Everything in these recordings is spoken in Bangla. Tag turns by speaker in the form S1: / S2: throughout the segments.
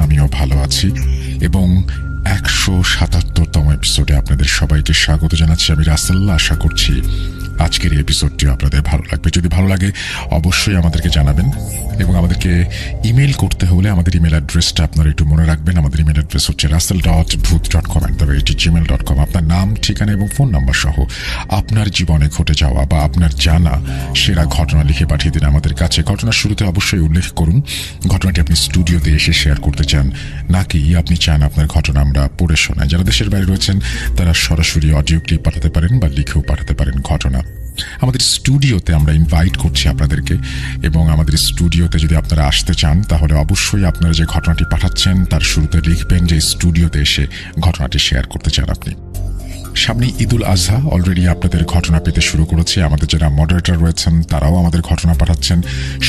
S1: আমিও ভালো আছি এবং 177তম এপিসোডে আপনাদের সবাইকে স্বাগত জানাচ্ছি। আমি রাসেল। আশা করছি আজকের এই এপিসোডটি আপনাদের ভালো লাগবে। যদি ভালো লাগে অবশ্যই আমাদেরকে জানাবেন এবং আমাদেরকে ইমেল করতে হলে আমাদের ইমেল অ্যাড্রেসটা আপনারা একটু মনে রাখবেন। আমাদের ইমেল অ্যাড্রেস হচ্ছে russell.booth.com@gmail.com। আপনার নাম, ঠিকানা এবং ফোন নাম্বার সহ আপনার জীবনে ঘটে যাওয়া বা আপনার জানা সেরা ঘটনা লিখে পাঠিয়ে দিন আমাদের কাছে। ঘটনার শুরুতে অবশ্যই উল্লেখ করুন ঘটনাটি আপনি স্টুডিওতে এসে শেয়ার করতে চান নাকি আপনি চান আপনার ঘটনা আমরা পড়ে শোনাই। যারা দেশের বাইরে রয়েছেন তারা সরাসরি অডিও ক্লিপ পাঠাতে পারেন বা লিখেও পাঠাতে পারেন ঘটনা। আমাদের স্টুডিওতে আমরা ইনভাইট করছি আপনাদেরকে এবং আমাদের স্টুডিওতে যদি আপনারা আসতে চান তাহলে অবশ্যই আপনারা যে ঘটনাটি পাঠাচ্ছেন তার শুরুতে লিখবেন যে স্টুডিওতে এসে ঘটনাটি শেয়ার করতে চান আপনি। সামনে ঈদুল আজহা, অলরেডি আপনাদের ঘটনা পেতে শুরু করেছে। আমাদের যারা মডারেটর রয়েছেন তারাও আমাদের ঘটনা পাঠাচ্ছেন।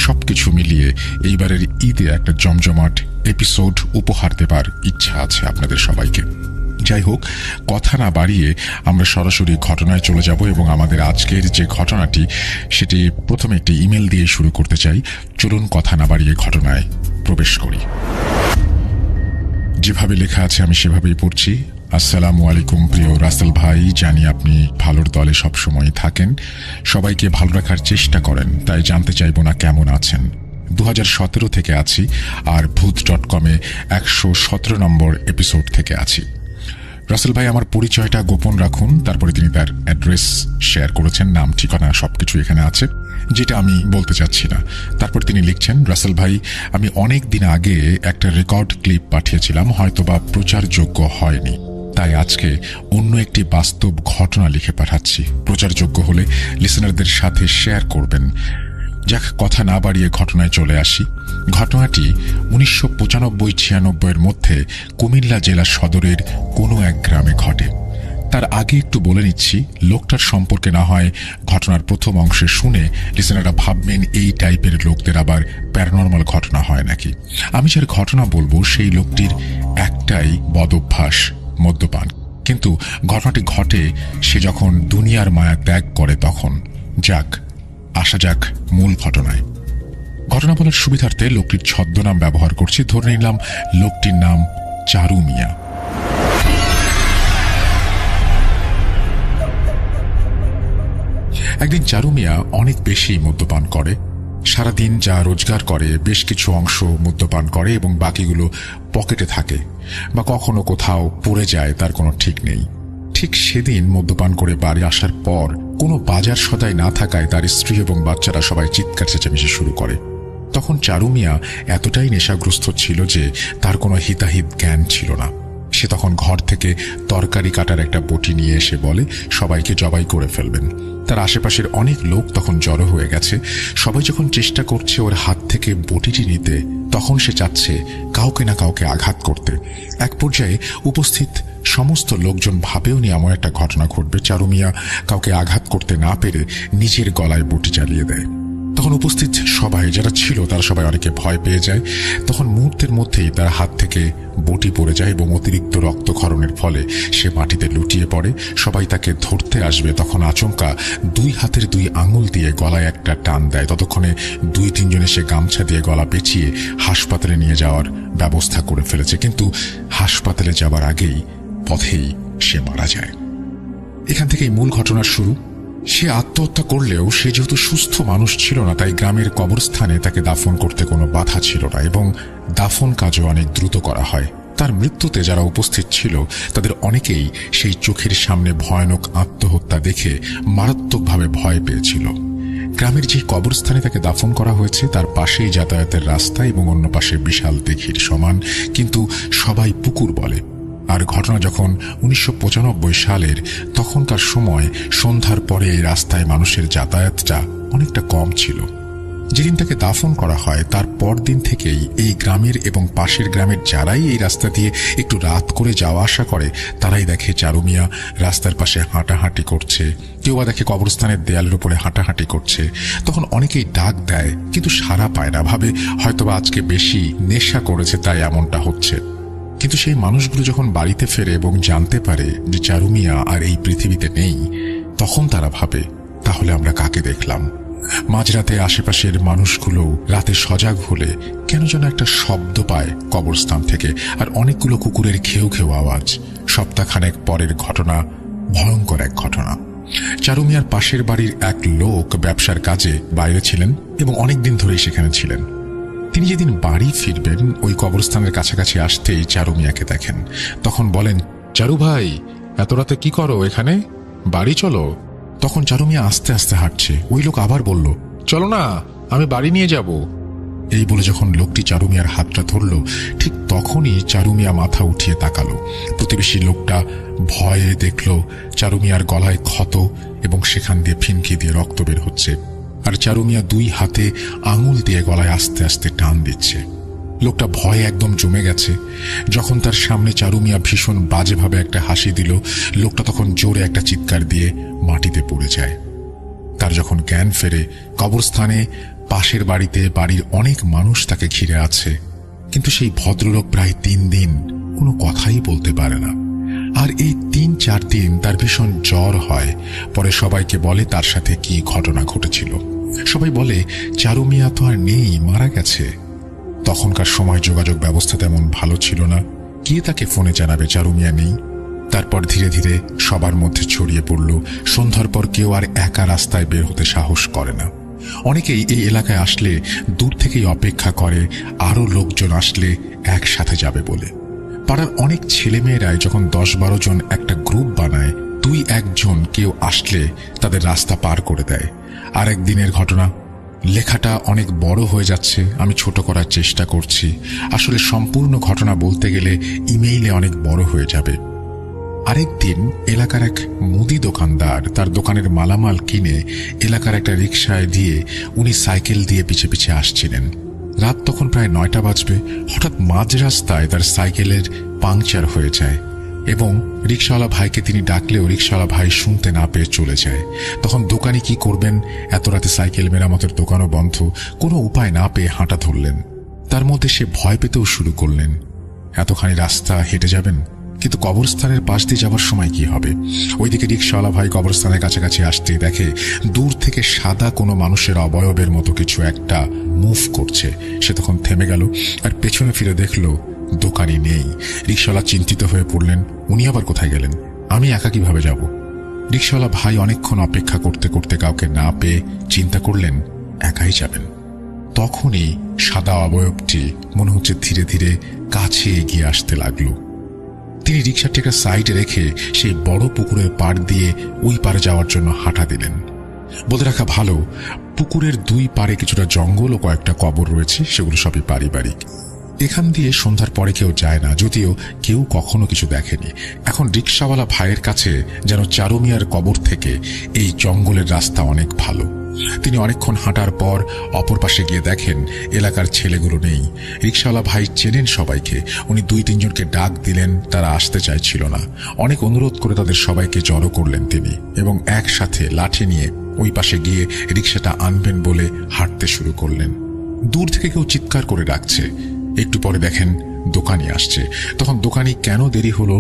S1: সবকিছু মিলিয়ে এইবারের ঈদে একটা জমজমাট এপিসোড উপহার দেবার ইচ্ছা আছে আপনাদের সবাইকে। যাই হোক, কথা না বাড়িয়ে আমরা সরাসরি ঘটনায় চলে যাব এবং আমাদের আজকের যে ঘটনাটি সেটি প্রথমে একটি ইমেল দিয়ে শুরু করতে চাই। চলুন কথা না বাড়িয়ে ঘটনায় প্রবেশ করি। যেভাবে লেখা আছে আমি সেভাবেই পড়ছি। আসসালামু আলাইকুম প্রিয় রাসেল ভাই, জানি আপনি ভালোর দলে সবসময় থাকেন, সবাইকে ভালো রাখার চেষ্টা করেন, তাই জানতে চাইব না কেমন আছেন। 2017 থেকে আছি আর ভূত.com-এ 117 নম্বর এপিসোড থেকে আছি। রাসেল ভাই আমার পরিচয়টা গোপন রাখুন। তারপরে তিনি তার অ্যাড্রেস শেয়ার করেছেন, নাম, ঠিকানা সবকিছু এখানে আছে, যেটা আমি বলতে চাচ্ছি না। তারপর তিনি লিখছেন, রাসেল ভাই আমি অনেক দিন আগে একটা রেকর্ড ক্লিপ পাঠিয়েছিলাম, হয়তোবা প্রচারযোগ্য হয়নি, তাই আজকে অন্য একটি বাস্তব ঘটনা লিখে পাঠাচ্ছি। প্রচারযোগ্য হলে লিসেনারদের সাথে শেয়ার করবেন। যাক, কথা না বাড়িয়ে ঘটনায় চলে আসি। ঘটনাটি 1995-96 মধ্যে কুমিল্লা জেলা সদরের কোনো এক গ্রামে ঘটে। তার আগে একটু বলে নিচ্ছি, লোকটার সম্পর্কে না হয় ঘটনার প্রথম অংশে শুনে লিসেনাররা ভাববেন এই টাইপের লোকদের আবার প্যারানরমাল ঘটনা হয় নাকি। আমি যার ঘটনা বলবো সেই লোকটির একটাই বদঅভ্যাস, মদ্যপান। কিন্তু ঘটনাটি ঘটে সে যখন দুনিয়ার মায়া ত্যাগ করে তখন। যাক, আসা যাক মূল ঘটনায়। ঘটনা বলার সুবিধার্থে লোকটির ছদ্মনাম ব্যবহার করছি। ধরে নিলাম লোকটির নাম চারু মিয়া। একদিন চারু মিয়া অনেক বেশি মদ্যপান করে। সারাদিন যা রোজগার করে বেশ কিছু অংশ মদ্যপান করে এবং বাকিগুলো পকেটে থাকে বা কখনো কোথাও পড়ে যায়, তার কোনো ঠিক নেই। ঠিক সেদিন মদ্যপান করে বাড়ি আসার পর কোনো বাজার সদাই না থাকায় তার স্ত্রী এবং বাচ্চারা সবাই চিৎকার চেঁচামেচি শুরু করে। তখন চারু মিয়া এতটাই নেশাগ্রস্ত ছিল যে তার কোনো হিতাহিত জ্ঞান ছিল না। সে তখন ঘর থেকে তরকারি কাটার একটা বটি নিয়ে এসে বলে সবাইকে জবাই করে ফেলবেন। তার আশেপাশের অনেক লোক তখন জড়ো হয়ে গেছে। সবাই যখন চেষ্টা করছে ওর হাত থেকে বটিটি নিতে, তখন সে চাচ্ছে কাউকে না কাউকে আঘাত করতে। এক পর্যায়ে উপস্থিত সমস্ত লোকজন ভাবেও নি এমন একটা ঘটনা ঘটবে। চারু মিয়া কাউকে আঘাত করতে না পেরে নিজের গলায় বটি চালিয়ে দেয়। তখন উপস্থিত সবাই যারা ছিল তারা সবাই অনেকে ভয় পেয়ে যায়। তখন মুহূর্তের মধ্যেই তার হাত থেকে বটি পড়ে যায় এবং অতিরিক্ত রক্তক্ষরণের ফলে সে মাটিতে লুটিয়ে পড়ে। সবাই তাকে ধরতে আসবে, তখন আচমকা 2 হাতের 2 আঙুল দিয়ে গলায় একটা টান দেয়। ততক্ষণে 2-3 জনে সে গামছা দিয়ে গলা পেঁচিয়ে হাসপাতালে নিয়ে যাওয়ার ব্যবস্থা করে ফেলেছে। কিন্তু হাসপাতালে যাবার আগেই পথেই সে মারা যায়। এখান থেকেই মূল ঘটনার শুরু। সে আত্মহত্যা করলেও সে যেহেতু সুস্থ মানুষ ছিল না, তাই গ্রামের কবরস্থানে তাকে দাফন করতে কোনো বাধা ছিল না এবং দাফন কাজও অনেক দ্রুত করা হয়। তার মৃত্যুতে যারা উপস্থিত ছিল তাদের অনেকেই সেই চোখের সামনে ভয়ানক আত্মহত্যা দেখে মারাত্মকভাবে ভয় পেয়েছিল। গ্রামের যে কবরস্থানে তাকে দাফন করা হয়েছে তার পাশেই যাতায়াতের রাস্তা এবং অন্য পাশে বিশাল দিঘির সমান, কিন্তু সবাই পুকুর বলে। আর ঘটনা যখন 1995 সালের, তখনকার সময় সন্ধ্যার পরে এই রাস্তায় মানুষের যাতায়াতটা অনেকটা কম ছিল। যেদিন তাকে দাফন করা হয় তার পরদিন থেকেই এই গ্রামের এবং পাশের গ্রামের যারাই এই রাস্তা দিয়ে একটু রাত করে যাওয়া আসা করে তারাই দেখে চারু মিয়া রাস্তার পাশে হাঁটাহাঁটি করছে, কেউ বা দেখে কবরস্থানের দেয়ালের উপরে হাঁটাহাঁটি করছে। তখন অনেকেই ডাক দেয় কিন্তু সাড়া পায় না, ভাবে হয়তোবা আজকে বেশি নেশা করেছে তাই এমনটা হচ্ছে। কিন্তু সেই মানুষগুলো যখন বাড়িতে ফেরে এবং জানতে পারে যে চারু মিয়া আর এই পৃথিবীতে নেই, তখন তারা ভাবে তাহলে আমরা কাকে দেখলাম। মাঝরাতে আশেপাশের মানুষগুলো রাতে সজাগ হলে কেন যেন একটা শব্দ পায় কবরস্থান থেকে, আর অনেকগুলো কুকুরের ঘেউ ঘেউ আওয়াজ। সপ্তাহখানেক পরের ঘটনা, ভয়ঙ্কর এক ঘটনা। চারু মিয়ার পাশের বাড়ির এক লোক ব্যবসার কাজে বাইরে ছিলেন এবং অনেকদিন ধরেই সেখানে ছিলেন। তিনি যেদিন বাড়ি ফিরবেন ওই কবরস্থানের কাছাকাছি আসতেই চারু মিয়াকে দেখেন। তখন বলেন, চারু ভাই, এত রাতে কি করো এখানে? বাড়ি চলো। তখন চারু মিয়া আস্তে আস্তে হাঁটছে। ওই লোক আবার বলল, চলো না, আমি বাড়ি নিয়ে যাব। এই বলে যখন লোকটি চারু মিয়ার হাতটা ধরল, ঠিক তখনই চারু মিয়া মাথা উঠিয়ে তাকালো। প্রতিবেশী লোকটা ভয়ে দেখল চারু মিয়ার গলায় ক্ষত এবং সেখান দিয়ে ফিনকি দিয়ে রক্ত বের হচ্ছে, আর চারু মিয়া দুই হাতে আঙুল দিয়ে গলায় আস্তে আস্তে টান দিচ্ছে। লোকটা ভয়ে একদম জমে গেছে। যখন তার সামনে চারু মিয়া ভীষণ বাজেভাবে একটা হাসি দিল, লোকটা তখন জোরে একটা চিৎকার দিয়ে মাটিতে পড়ে যায়। তার যখন জ্ঞান ফেরে, কবরস্থানে পাশের বাড়িতে বাড়ির অনেক মানুষ তাকে ঘিরে আছে, কিন্তু সেই ভদ্রলোক প্রায় 3 দিন কোনো কথাই বলতে পারে না। আর এই 3-4 দিন তার ভীষণ জ্বর হয়। পরে সবাইকে বলে তার সাথে কি ঘটনা ঘটেছিল। সবাই বলে, চারু মিয়া তো আর নেই, মারা গেছে। তখনকার সময় যোগাযোগ ব্যবস্থা তেমন ভালো ছিল না, কে তাকে ফোনে জানাবে চারু মিয়া নেই। তারপর ধীরে ধীরে সবার মধ্যে ছড়িয়ে পড়ল, সন্ধ্যার পর কেউ আর একা রাস্তায় বের হতে সাহস করে না। অনেকেই এই এলাকায় আসলে দূর থেকেই অপেক্ষা করে আরো লোকজন আসলে একসাথে যাবে বলে। পাড়ার অনেক ছেলেমেয়েরাই যখন 10-12 জন একটা গ্রুপ বানায়, 2-1 জন কেউ আসলে তাদের রাস্তা পার করে দেয়। আর একদিনের ঘটনা। লেখাটা অনেক বড় হয়ে যাচ্ছে, আমি ছোট করার চেষ্টা করছি। আসলে সম্পূর্ণ ঘটনা বলতে গেলে ইমেইলে অনেক বড় হয়ে যাবে। আরেকদিন এলাকার এক মুদি দোকানদার তার দোকানের মালামাল কিনে এলাকার একটা রিকশায় দিয়ে উনি সাইকেল দিয়ে পিছে পিছে আসছিলেন। রাত তখন প্রায় 9টা বাজবে। হঠাৎ মাঝ রাস্তায় তার সাইকেলের পাংচার হয়ে যায় এবং রিকশাওয়ালা ভাইকে তিনি ডাকলেও রিকশাওয়ালা ভাই শুনতে না পেয়ে চলে যায়। তখন দোকানি কি করবেন, এত রাতে সাইকেল মেরামতের দোকানও বন্ধ, কোনো উপায় না পেয়ে হাঁটা ধরলেন। তার মধ্যে সে ভয় পেতেও শুরু করলেন। এতখানি রাস্তা হেঁটে যাবেন, কিন্তু কবরস্থানের পাশ দিয়ে যাবার সময় কি হবে? ওইদিকে রিকশাওয়ালা ভাই কবরস্থানের কাছাকাছি আসতেই দেখে দূর থেকে সাদা কোনো মানুষের অবয়বের মতো কিছু একটা মুভ করছে। সে তখন থেমে গেল আর পেছনে ফিরে দেখল দোকানি নেই। রিকশাওয়ালা চিন্তিত হয়ে পড়লেন, উনি আবার কোথায় গেলেন? আমি একা কিভাবে যাব? রিকশাওয়ালা ভাই অনেকক্ষণ অপেক্ষা করতে করতে কাউকে না পেয়ে চিন্তা করলেন একাই যাবেন। তখনই সাদা অবয়বটি মনে হচ্ছে ধীরে ধীরে কাছে এগিয়ে আসতে লাগলো। তিনি রিকশাটি একটা সাইডে রেখে সেই বড় পুকুরের পাড় দিয়ে ওই পারে যাওয়ার জন্য হাঁটা দিলেন। বলে রাখা ভালো, পুকুরের 2 পারে কিছুটা জঙ্গল ও কয়েকটা কবর রয়েছে, সেগুলো সবই পারিবারিক। এখান দিয়ে সন্ধ্যার পরে কেউ যায় না, যদিও কেউ কখনো কিছু দেখেনি। এখন রিকশাওয়ালা ভাইয়ের কাছে যেন চারু মিয়ার কবর থেকে এই জঙ্গলের রাস্তা অনেক ভালো। তিনি অনেকক্ষণ হাঁটার পর অপর পাশে গিয়ে দেখেন এলাকার ছেলেগুলো নেই। রিকশাওয়ালা ভাই চেনেন সবাইকে। উনি 2-3 জনকে ডাক দিলেন, তারা আসতে চাইছিল না। অনেক অনুরোধ করে তাদের সবাইকে জড়ো করলেন তিনি এবং একসাথে লাঠি নিয়ে ওই পাশে গিয়ে রিকশাটা আনবেন বলে হাঁটতে শুরু করলেন। দূর থেকে কেউ চিৎকার করে ডাকছে। একটু পরে দেখেন দোকানি আসছে। তখন দোকানি কেন দেরি হলো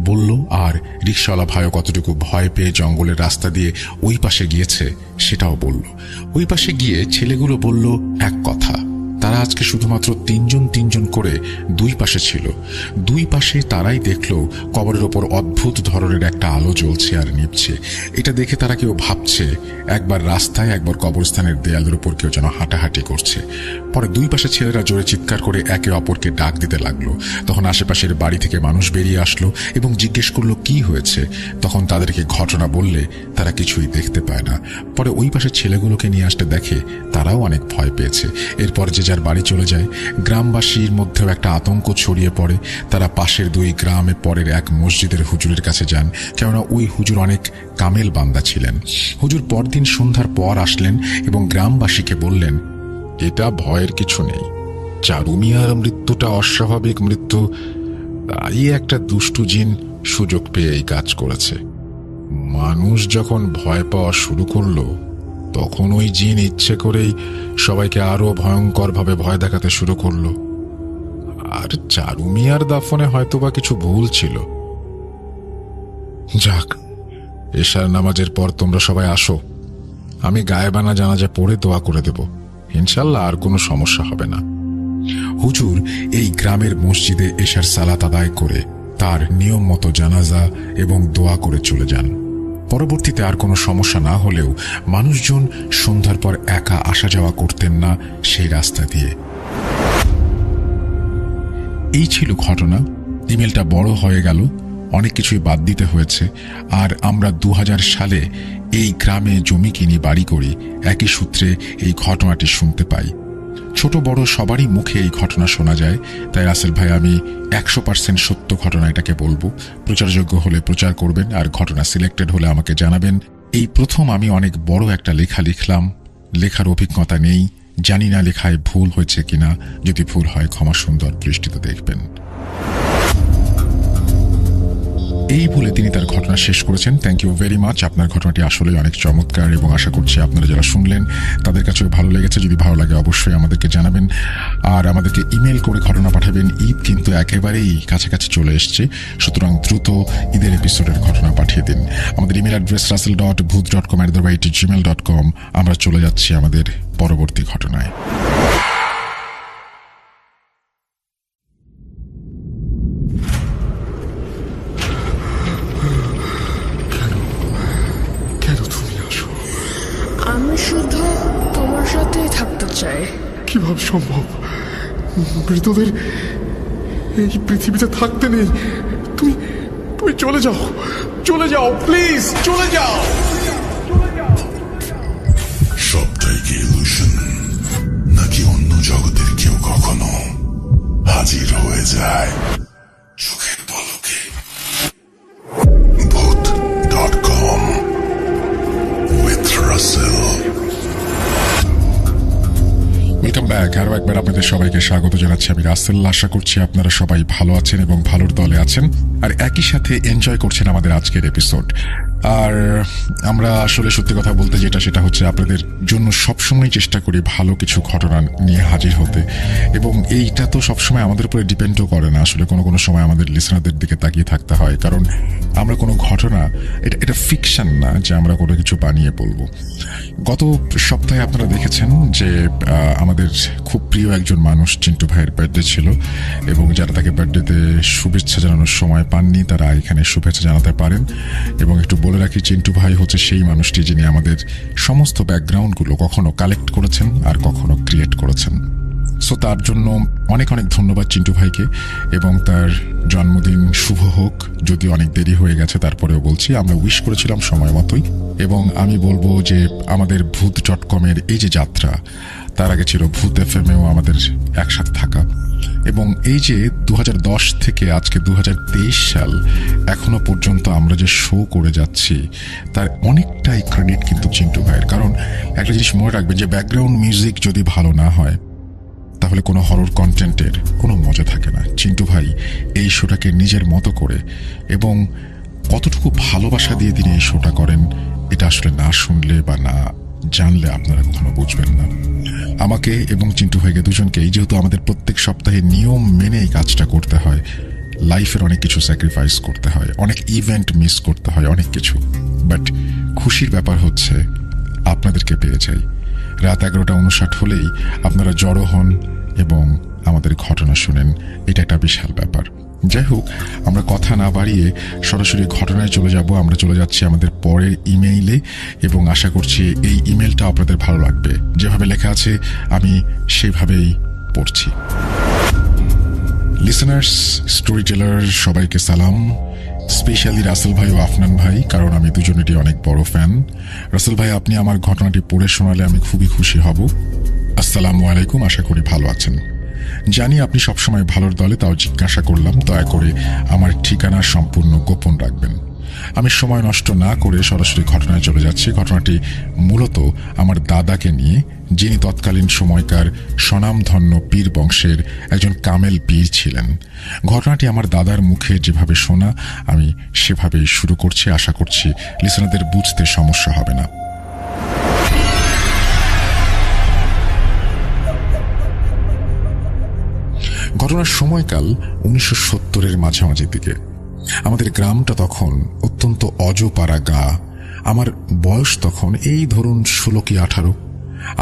S1: বলল, আর রিকশাওয়ালা ভাইও কতটুকু ভয় পেয়ে জঙ্গলের রাস্তা দিয়ে ওই পাশে গিয়েছে সেটাও বলল। ওই পাশে গিয়ে ছেলেগুলো বলল এক কথা, তারা আজকে শুধুমাত্র 3 জন করে 2 পাশে ছিল। 2 পাশে তারাই দেখলো কবরের ওপর অদ্ভুত ধরনের একটা আলো জ্বলছে আর নিভছে। এটা দেখে তারা কেউ ভাবছে একবার রাস্তায়, একবার কবরস্থানের দেয়ালের উপর কেউ যেন হাঁটাহাঁটি করছে। পরে 2 পাশে ছেলেরা জোরে চিৎকার করে একে অপরকে ডাক দিতে লাগলো। তখন আশেপাশের বাড়ি থেকে মানুষ বেরিয়ে আসলো এবং জিজ্ঞেস করলো কি হয়েছে। তখন তাদেরকে ঘটনা বললে তারা কিছুই দেখতে পায় না। পরে ওই পাশের ছেলেগুলোকে নিয়ে আসতে দেখে তারাও অনেক ভয় পেয়েছে। এরপর যে যার বাড়ি চলে যায়। গ্রামবাসীর মধ্যেও একটা আতঙ্ক ছড়িয়ে পড়ে। তারা পাশের 2 গ্রামে পরের এক মসজিদের হুজুরের কাছে যান, কেননা ওই হুজুর অনেক কামেল বান্দা ছিলেন। হুজুর পরদিন সন্ধ্যার পর আসলেন এবং গ্রামবাসীকে বললেন, এটা ভয়ের কিছু নেই, চারু মিয়ার মৃত্যুটা অস্বাভাবিক মৃত্যু, তাই একটা দুষ্টু জিন সুযোগ পেয়ে এই কাজ করেছে। মানুষ যখন ভয় পাওয়া শুরু করলো তখন ওই জিন ইচ্ছে করেই সবাইকে আরো ভয়ঙ্করভাবে ভয় দেখাতে শুরু করলো। আর চারু মিয়ার দাফনে হয়তোবা কিছু ভুল ছিল। যাক, এশার নামাজের পর তোমরা সবাই আসো, আমি গায়েবানা জানাজা পড়ে দোয়া করে দেব, ইনশাল্লাহ আর কোনো সমস্যা হবে না। হুজুর এই গ্রামের মসজিদে এশার সালাত আদায় করে তার নিয়ম মতো জানাজা এবং দোয়া করে চলে যান। পরবর্তীতে আর কোনো সমস্যা না হলেও মানুষজন সন্ধ্যার পর একা আসা যাওয়া করতেন না সেই রাস্তা দিয়ে। এই ছিল ঘটনা। ইমেলটা বড় হয়ে গেল, অনেক কিছুই বাদ দিতে হয়েছে। আর আমরা 2000 সালে এই গ্রামে জমি কিনি, বাড়ি করি, একই সূত্রে এই ঘটনাটি শুনতে পাই। ছোট বড় সবারই মুখে এই ঘটনা শোনা যায়। তাই রাসেল ভাই, আমি 100% সত্য ঘটনা এটাকে বলবো। প্রচারযোগ্য হলে প্রচার করবেন, আর ঘটনা সিলেক্টেড হলে আমাকে জানাবেন। এই প্রথম আমি অনেক বড় একটা লেখা লিখলাম। লেখার অভিজ্ঞতা নেই, জানি না লেখায় ভুল হয়েছে কিনা। যদি ভুল হয় ক্ষমা সুন্দর দৃষ্টিতে দেখবেন। এই বলে তিনি তার ঘটনা শেষ করেছেন। Thank you very much. আপনার ঘটনাটি আসলে অনেক চমৎকার এবং আশা করছি আপনারা যারা শুনলেন তাদের কাছেও ভালো লেগেছে। যদি ভালো লাগে অবশ্যই আমাদেরকে জানাবেন, আর আমাদেরকে ইমেল করে ঘটনা পাঠাবেন। ঈদ কিন্তু একেবারেই কাছাকাছি চলে এসছে, সুতরাং দ্রুত ঈদের এপিসোডের ঘটনা পাঠিয়ে দিন। আমাদের ইমেল অ্যাড্রেস russell.booth.com@gmail.com। আমরা চলে যাচ্ছি আমাদের পরবর্তী ঘটনায়।
S2: আমি শুধু তোমার সাথেই থাকতে চাই।
S3: কিভাবে সম্ভব? মৃতদের এই পৃথিবীতে থাকতে নেই। তুমি তুমি চলে যাও, চলে যাও, প্লিজ চলে যাও।
S4: সবটাই কি ইলুশন, নাকি অন্য জগতের কেউ কখনো হাজির হয়ে যায় চোখের পলকে? Booth.com with Russell।
S1: Welcome back. আরও একবার আপনাদের সবাইকে স্বাগত জানাচ্ছি আমি রাসেল। আশা করছি আপনারা সবাই ভালো আছেন এবং ভালোর দলে আছেন, আর একই সাথে এনজয় করছেন আমাদের আজকের এপিসোড। আর আমরা আসলে সত্যি কথা বলতে সেটা হচ্ছে আপনাদের জন্য সবসময় চেষ্টা করি ভালো কিছু ঘটনা নিয়ে হাজির হতে, এবং এইটা তো সবসময় আমাদের উপরে ডিপেন্ডও করে না। আসলে কোনো সময় আমাদের লিসনারদের দিকে তাকিয়ে থাকতে হয়, কারণ আমরা কোনো ঘটনা, এটা ফিকশন না যে আমরা কোনো কিছু বানিয়ে বলবো। গত সপ্তাহে আপনারা দেখেছেন যে আমাদের খুব প্রিয় একজন মানুষ চিন্টু ভাইয়ের বার্থডে ছিল, এবং যারা তাকে বার্থডেতে শুভেচ্ছা জানানোর সময় পাননি তারা এখানে শুভেচ্ছা জানাতে পারেন। এবং একটু বলে রাখি, চিন্টু ভাই হচ্ছে সেই মানুষটি যিনি আমাদের সমস্ত ব্যাকগ্রাউন্ডগুলো কখনো কালেক্ট করেছেন আর কখনো ক্রিয়েট করেছেন। সো তার জন্য অনেক অনেক ধন্যবাদ চিন্টু ভাইকে, এবং তার জন্মদিন শুভ হোক। যদি অনেক দেরি হয়ে গেছে তারপরেও বলছি, আমরা উইশ করেছিলাম সময় মতোই। এবং আমি বলবো যে আমাদের Booth.com-এর এই যে যাত্রা, তার আগে ছিল ভূত FM-এও আমাদের একসাথে থাকা, এবং এই যে 2010 থেকে আজকে 2023 সাল এখনো পর্যন্ত আমরা যে শো করে যাচ্ছি তার অনেকটাই ক্রেডিট কিন্তু চিন্টু ভাইয়ের। কারণ একটা জিনিস মনে রাখবেন যে ব্যাকগ্রাউন্ড মিউজিক যদি ভালো না হয় তাহলে কোনো হরর কন্টেন্টের কোনো মজা থাকে না। চিন্টু ভাই এই শোটাকে নিজের মতো করে এবং কতটুকু ভালোবাসা দিয়ে তিনি এই শোটা করেন, এটা আসলে না শুনলে বা না জানলে আপনারা কখনো বুঝবেন না। আমাকে এবং চিন্টু ভাইকে দুজনকেই, যেহেতু আমাদের প্রত্যেক সপ্তাহে নিয়ম মেনে এই কাজটা করতে হয়, লাইফের অনেক কিছু স্যাক্রিফাইস করতে হয়, অনেক ইভেন্ট মিস করতে হয়, অনেক কিছু। বাট খুশির ব্যাপার হচ্ছে আপনাদেরকে পেয়ে যাই। রাত 11:59 হলেই আপনারা জড়ো হন এবং আমাদের ঘটনা শুনেন, এটা একটা বিশাল ব্যাপার। যাই হোক, আমরা কথা না বাড়িয়ে সরাসরি ঘটনায় চলে যাব। আমরা চলে যাচ্ছি আমাদের পরের ইমেইলে, এবং আশা করছি এই ইমেলটা আপনাদের ভালো লাগবে। যেভাবে লেখা আছে আমি সেভাবেই পড়ছি। লিসেনার্স, স্টোরি টেলার সবাইকে সালাম, স্পেশালি রাসেল ভাই ও আফনান ভাই, কারণ আমি দুজনেরই অনেক বড় ফ্যান। রাসেল ভাই, আপনি আমার ঘটনাটি পড়ে শোনালে আমি খুবই খুশি হব। আসসালামু আলাইকুম, আশা করি ভালো আছেন। জানি আপনি সবসময় ভালোর দলে, তাও জিজ্ঞাসা করলাম। দয়া করে আমার ঠিকানা সম্পূর্ণ গোপন রাখবেন। আমি সময় নষ্ট না করে সরাসরি ঘটনায় চলে যাচ্ছি। ঘটনাটি মূলত আমার দাদাকে নিয়ে, যিনি তৎকালীন সময়কার স্বনামধন্য পীর বংশের একজন কামেল পীর ছিলেন। ঘটনাটি আমার দাদার মুখে যেভাবে শোনা আমি সেভাবেই শুরু করছি। আশা করছি লিসনারদের বুঝতে সমস্যা হবে না। ঘটনার সময়কাল 1970-এর মাঝামাঝি দিকে। আমাদের গ্রামটা তখন অত্যন্ত অজপাড়া গা, আমার বয়স তখন এই ধরুন 16 কি 18।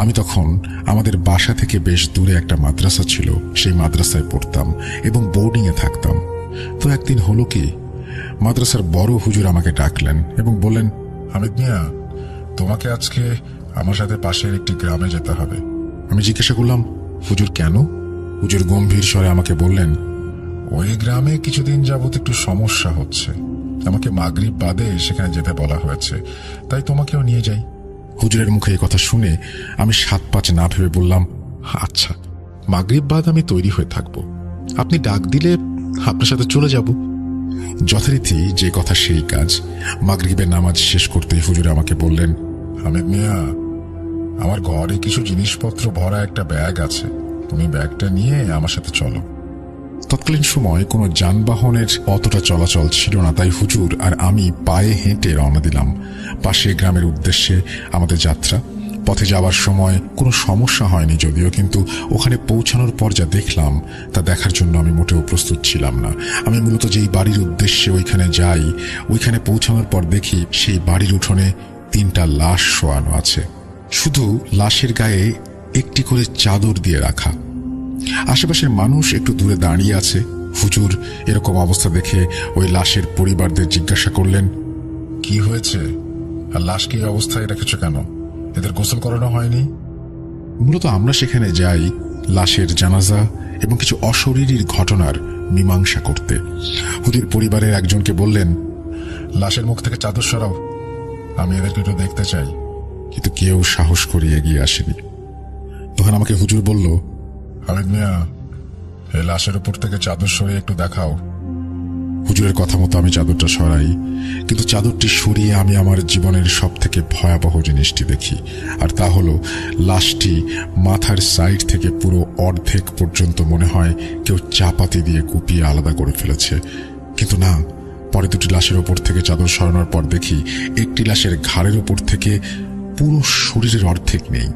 S1: আমি তখন আমাদের বাসা থেকে বেশ দূরে একটা মাদ্রাসা ছিল, সেই মাদ্রাসায় পড়তাম এবং বোর্ডিংয়ে থাকতাম। তো একদিন হলো কি, মাদ্রাসার বড় হুজুর আমাকে ডাকলেন এবং বললেন, হামিদ মিয়া, তোমাকে আজকে আমার সাথে পাশের একটি গ্রামে যেতে হবে। আমি জিজ্ঞাসা করলাম, হুজুর কেন? হুজুর গম্ভীর স্বরে আমাকে বললেন, ওই গ্রামে কিছুদিন যাবত একটু সমস্যা হচ্ছে, আমাকে মাগরিব বাদে সেখানে যেতে বলা হয়েছে, তাই তোমাকেও নিয়ে যাই। হুজুরের মুখে এই কথা শুনে আমি 7-5 না ভেবে বললাম, আচ্ছা, মাগরিব বাদ আমি তৈরি হয়ে থাকব, আপনি ডাক দিলে আপনার সাথে চলে যাব। যথারীতি যে কথা সেই কাজ। মাগরিবের নামাজ শেষ করতেই হুজুর আমাকে বললেন, হামিদ মিয়া, আমার ঘরে কিছু জিনিসপত্র ভরা একটা ব্যাগ আছে, তুমি ব্যাগটা নিয়ে আমার সাথে চলো। তৎকালীন সময় কোনো যানবাহনের অতটা চলাচল ছিল না, তাই হুজুর আর আমি পায়ে হেঁটে রওনা দিলাম পাশের গ্রামের উদ্দেশ্যে আমাদের যাত্রা। পথে যাওয়ার সময় কোনো সমস্যা হয়নি যদিও, কিন্তু ওখানে পৌঁছানোর পর যা দেখলাম তা দেখার জন্য আমি মোটেও প্রস্তুত ছিলাম না। আমি মূলত যেই বাড়ির উদ্দেশ্যে ওইখানে যাই, ওইখানে পৌঁছানোর পর দেখি সেই বাড়ির উঠোনে 3টা লাশ শোয়ানো আছে, শুধু লাশের গায়ে একটি করে চাদর দিয়ে রাখা। আশেপাশের মানুষ একটু দূরে দাঁড়িয়ে আছে। হুজুর এরকম অবস্থা দেখে ওই লাশের পরিবারদের জিজ্ঞাসা করলেন, কি হয়েছে, আর লাশ কি অবস্থায় রেখেছ কেন? এদের গোসল করানো হয়নি? মূলত আমরা সেখানে যাই লাশের জানাজা এবং কিছু অশরীরীর ঘটনার মীমাংসা করতে। হুজুর পরিবারের একজনকে বললেন, লাশের মুখ থেকে চাদর সরাও, আমি এদেরকে একটু দেখতে চাই। কিন্তু কেউ সাহস করে এগিয়ে আসেনি। তখন আমাকে হুজুর বলল, হামিদ মিয়া, এই লাশের উপর থেকে চাদর সরিয়ে একটু দেখাও। হুজুরের কথা মতো আমি চাদরটা সরাই, কিন্তু চাদরটি সরিয়ে আমি আমার জীবনের সব থেকে ভয়াবহ জিনিসটি দেখি, আর তা হলো লাশটি মাথার সাইড থেকে পুরো অর্ধেক পর্যন্ত মনে হয় কেউ চাপাতি দিয়ে কুপিয়ে আলাদা করে ফেলেছে। কিন্তু না, পরে 2টি লাশের ওপর থেকে চাদর সরানোর পর দেখি একটি লাশের ঘাড়ের ওপর থেকে পুরো শরীরের অর্ধেক নেই,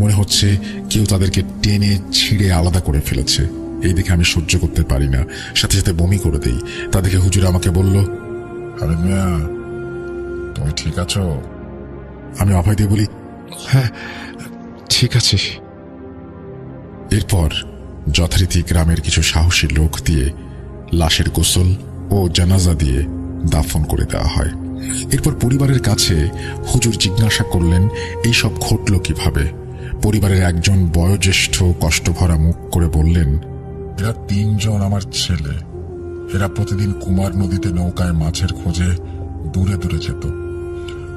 S1: মনে হচ্ছে কেউ তাদেরকে টেনে ছিঁড়ে আলাদা করে ফেলেছে। এই দেখে আমি সহ্য করতে পারি না, সাথে সাথে বমি করে দেই। তা দেখে হুজুর আমাকে বলল, হামিদ মিয়া, তুমি ঠিক আছো? আমি অভয় দিয়ে বলি, হ্যাঁ ঠিক আছে। এরপর যথারীতি গ্রামের কিছু সাহসী লোক দিয়ে লাশের গোসল ও জানাজা দিয়ে দাফন করে দেওয়া হয়। এরপর পরিবারের কাছে হুজুর জিজ্ঞাসা করলেন, এই সব ঘটল কিভাবে? পরিবারের একজন বয়োজ্যেষ্ঠ কষ্টভরা মুখ করে বললেন, এরা 3 জন আমার ছেলে, এরা প্রতিদিন কুমার নদীতে নৌকায় মাছের খোঁজে দূরে দূরে যেত।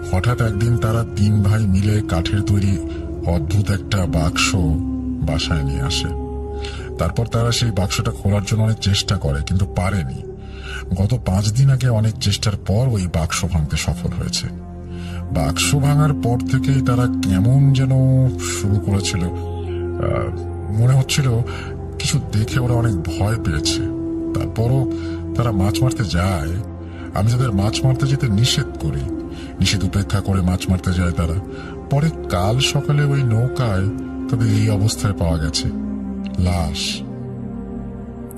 S1: হঠাৎ একদিন তারা 3 ভাই মিলে কাঠের তৈরি অদ্ভুত একটা বাক্স বাসায় নিয়ে আসে। তারপর তারা সেই বাক্সটা খোলার জন্য অনেক চেষ্টা করে, কিন্তু পারেনি। গত 5 দিন আগে অনেক চেষ্টার পর ওই বাক্স ভাঙতে সফল হয়েছে। বাক্স ভাঙার পর থেকেই তারা কেমন যেন শুরু করেছিল, মনে হচ্ছিল কিছু দেখে ওরা অনেক ভয় পেয়েছে। তারপরও তারা মাছ মারতে যায়। আমি তাদের মাছ মারতে যেতে নিষেধ করি, নিষেধ উপেক্ষা করে মাছ মারতে যায় তারা। পরে কাল সকালে ওই নৌকায় তাদের এই অবস্থায় পাওয়া গেছে, লাশ।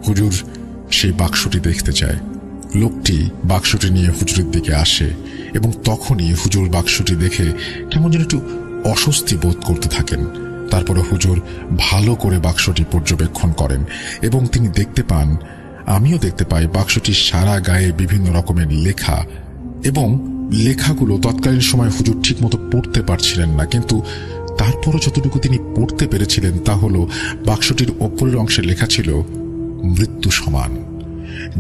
S1: হুজুর সেই বাক্সটি দেখতে চায়। লোকটি বাক্সটি নিয়ে হুজুরের দিকে আসে এবং তখনই হুজুর বাক্সটি দেখে কেমন যেন একটু অস্বস্তি বোধ করতে থাকেন। তারপরে হুজুর ভালো করে বাক্সটি পর্যবেক্ষণ করেন এবং তিনি দেখতে পান, আমিও দেখতে পাই, বাক্সটির সারা গায়ে বিভিন্ন রকমের লেখা, এবং লেখাগুলো তৎকালীন সময় হুজুর ঠিক মতো পড়তে পারছিলেন না, কিন্তু তারপরও যতটুকু তিনি পড়তে পেরেছিলেন তা হলো বাক্সটির ওপরের অংশে লেখা ছিল, মৃত্যু সমান,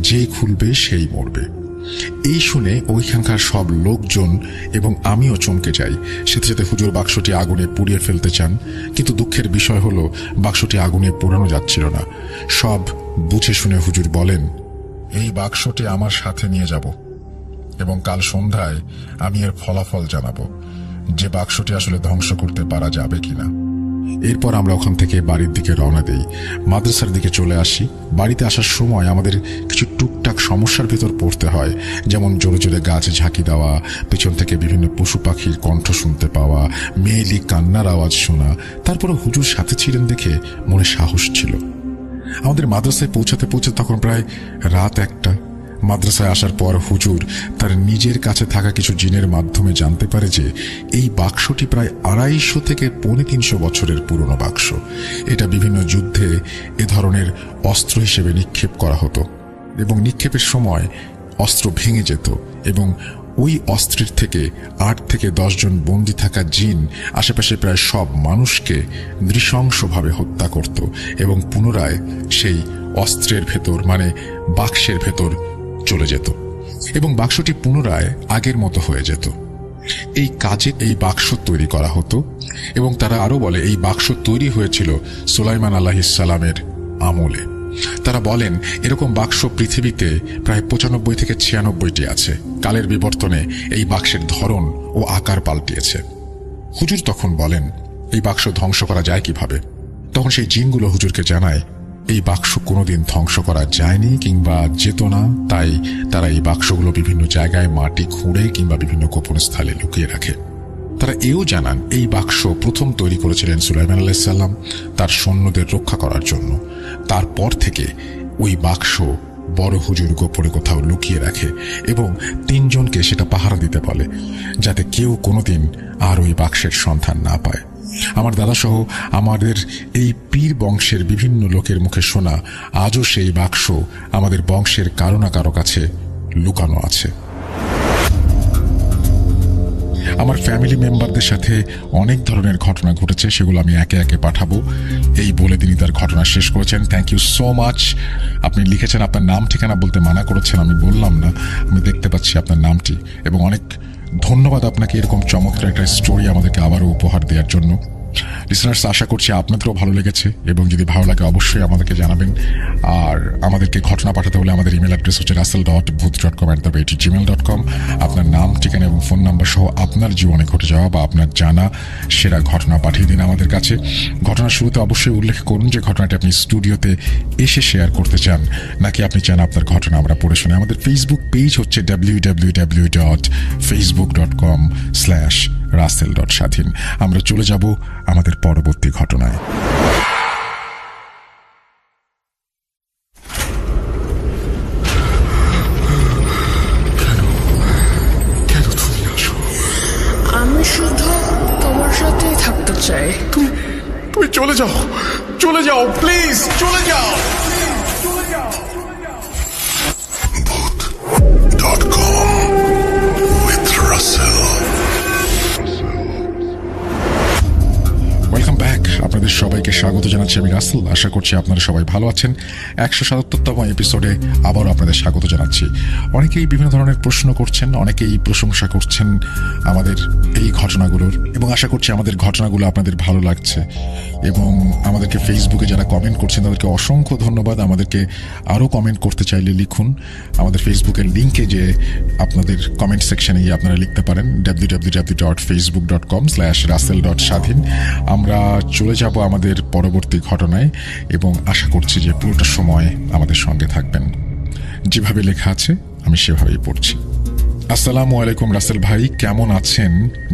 S1: যে খুলবে সেই মরবে। এই শুনে ওইখানকার সব লোকজন এবং আমিও চমকে যাই। সাথে সাথে হুজুর বাক্সটি আগুনে পুড়িয়ে ফেলতে চান, কিন্তু দুঃখের বিষয় হলো বাক্সটি আগুনে পোড়ানো যাচ্ছিল না। সব বুঝে শুনে হুজুর বলেন, এই বাক্সটি আমার সাথে নিয়ে যাব এবং কাল সন্ধ্যায় আমি এর ফলাফল জানাবো যে বাক্সটি আসলে ধ্বংস করতে পারা যাবে কিনা। এরপর আমরা ওখান থেকে বাড়ির দিকে রওনা দেই, মাদ্রাসার দিকে চলে আসি। বাড়িতে আসার সময় আমাদের কিছু টুকটাক সমস্যার ভিতর পড়তে হয়, যেমন জোরে জোরে গাছ ঝাঁকি দেওয়া, পেছন থেকে বিভিন্ন পশু পাখির কণ্ঠ শুনতে পাওয়া, মেয়েলি কান্নার আওয়াজ শোনা। তারপরে হুজুর সাথে ছিলেন দেখে মনে সাহস ছিল। আমাদের মাদ্রাসায় পৌঁছাতে তখন প্রায় রাত 1টা। মাদ্রাসায় আসার পর হুজুর তার নিজের কাছে থাকা কিছু জিনের মাধ্যমে জানতে পারে যে এই বাক্সটি প্রায় 250 থেকে 350 বছরের পুরনো বাক্স। এটা বিভিন্ন যুদ্ধে এ ধরনের অস্ত্র হিসেবে নিক্ষেপ করা হতো এবং নিক্ষেপের সময় অস্ত্র ভেঙে যেত এবং ওই অস্ত্রের থেকে 8 থেকে 10 জন বন্দী থাকা জিন আশেপাশে প্রায় সব মানুষকে নৃশংসভাবে হত্যা করত এবং পুনরায় সেই অস্ত্রের ভেতর মানে বাক্সের ভেতর চলে যেত এবং বাক্সটি পুনরায় আগের মতো হয়ে যেত। এই কাজে এই বাক্স তৈরি করা হতো এবং তারা আরো বলে এই বাক্স তৈরি হয়েছিল সুলাইমান আলাইহিস সালামের আমলে। তারা বলেন এরকম বাক্স পৃথিবীতে প্রায় 95 থেকে 96টি আছে। কালের বিবর্তনে এই বাক্সের ধরন ও আকার পাল্টিয়েছে। হুজুর তখন বলেন এই বাক্স ধ্বংস করা যায় কিভাবে? তখন সেই জিনগুলো হুজুরকে জানায় এই বাক্স কোনোদিন ধ্বংস করা যায়নি কিংবা যেত না, তাই তারা এই বাক্সগুলো বিভিন্ন জায়গায় মাটি খুঁড়ে কিংবা বিভিন্ন গোপন স্থানে লুকিয়ে রাখে। তারা এও জানান এই বাক্স প্রথম তৈরি করেছিলেন সুলাইমান আলাইহিস সালাম তার সৈন্যদের রক্ষা করার জন্য। তারপর থেকে ওই বাক্স বড় হুজুর গোপনে কোথাও লুকিয়ে রাখে এবং 3 জনকে সেটা পাহারা দিতে বলে যাতে কেউ কোনোদিন আর ওই বাক্সের সন্ধান না পায়। আমার দাদা সহ আমাদের এই পীর বংশের বিভিন্ন লোকের মুখে শোনা আজও সেই বাক্স আমাদের বংশের কারো না কারো কাছে লুকানো আছে। আমার ফ্যামিলি মেম্বারদের সাথে অনেক ধরনের ঘটনা ঘটেছে, সেগুলো আমি একে একে পাঠাবো। এই বলে তিনি তার ঘটনা শেষ করেছেন। Thank you so much. আপনি লিখেছেন আপনার নাম ঠিকানা বলতে মানা করেছেন, আমি বললাম না, আমি দেখতে পাচ্ছি আপনার নামটি, এবং অনেক ধন্যবাদ আপনাকে এরকম চমৎকার একটা স্টোরি আমাদেরকে আবারও উপহার দেওয়ার জন্য। লিসনার্স, আশা করছি আপনাদেরও ভালো লেগেছে এবং যদি ভালো লাগে অবশ্যই আমাদেরকে জানাবেন। আর আমাদেরকে ঘটনা পাঠাতে হলে আমাদের ইমেল অ্যাড্রেস হচ্ছে russell.booth.com@gmail.com। আপনার নাম ঠিকানা এবং ফোন নাম্বার সহ আপনার জীবনে ঘটে যাওয়া বা আপনার জানা সেরা ঘটনা পাঠিয়ে দিন আমাদের কাছে। ঘটনার শুরুতে অবশ্যই উল্লেখ করুন যে ঘটনাটি আপনি স্টুডিওতে এসে শেয়ার করতে চান নাকি আপনি চান আপনার ঘটনা আমরা পড়ে শুনে। আমাদের ফেসবুক পেজ হচ্ছে www.facebook.com/russell.স্বাধীন। আমরা চলে যাব আমাদের পরবর্তী ঘটনায়।
S3: কেন তুমি আসো?
S2: আমি শুধু তোমার সাথেই থাকতে চাই।
S3: তুমি চলে যাও, চলে যাও, প্লিজ চলে যাও।
S4: Booth.com with Russell.
S1: Welcome back. আপনাদের সবাইকে স্বাগত জানাচ্ছি আমি রাসেল। আশা করছি আপনারা সবাই ভালো আছেন। 177তম এপিসোডে আবারও আপনাদের স্বাগত জানাচ্ছি। অনেকেই বিভিন্ন ধরনের প্রশ্ন করছেন, অনেকেই প্রশংসা করছেন আমাদের এই ঘটনাগুলোর, এবং আশা করছি আমাদের ঘটনাগুলো আপনাদের ভালো লাগছে। এবং আমাদেরকে ফেসবুকে যারা কমেন্ট করছেন তাদেরকে অসংখ্য ধন্যবাদ। আমাদেরকে আরও কমেন্ট করতে চাইলে লিখুন। আমাদের ফেসবুকের লিঙ্কে যে আপনাদের কমেন্ট সেকশনে গিয়ে আপনারা লিখতে পারেন www.facebook.com/russell.স্বাধীন। আমরা চলে যাব আমাদের পরবর্তী ঘটনায় এবং আশা করছি যে পুরোটা সময় আমাদের সঙ্গে থাকবেন। যেভাবে লেখা আছে আমি সেভাবেই পড়ছি। আসসালামু আলাইকুম রাসেল ভাই, কেমন আছেন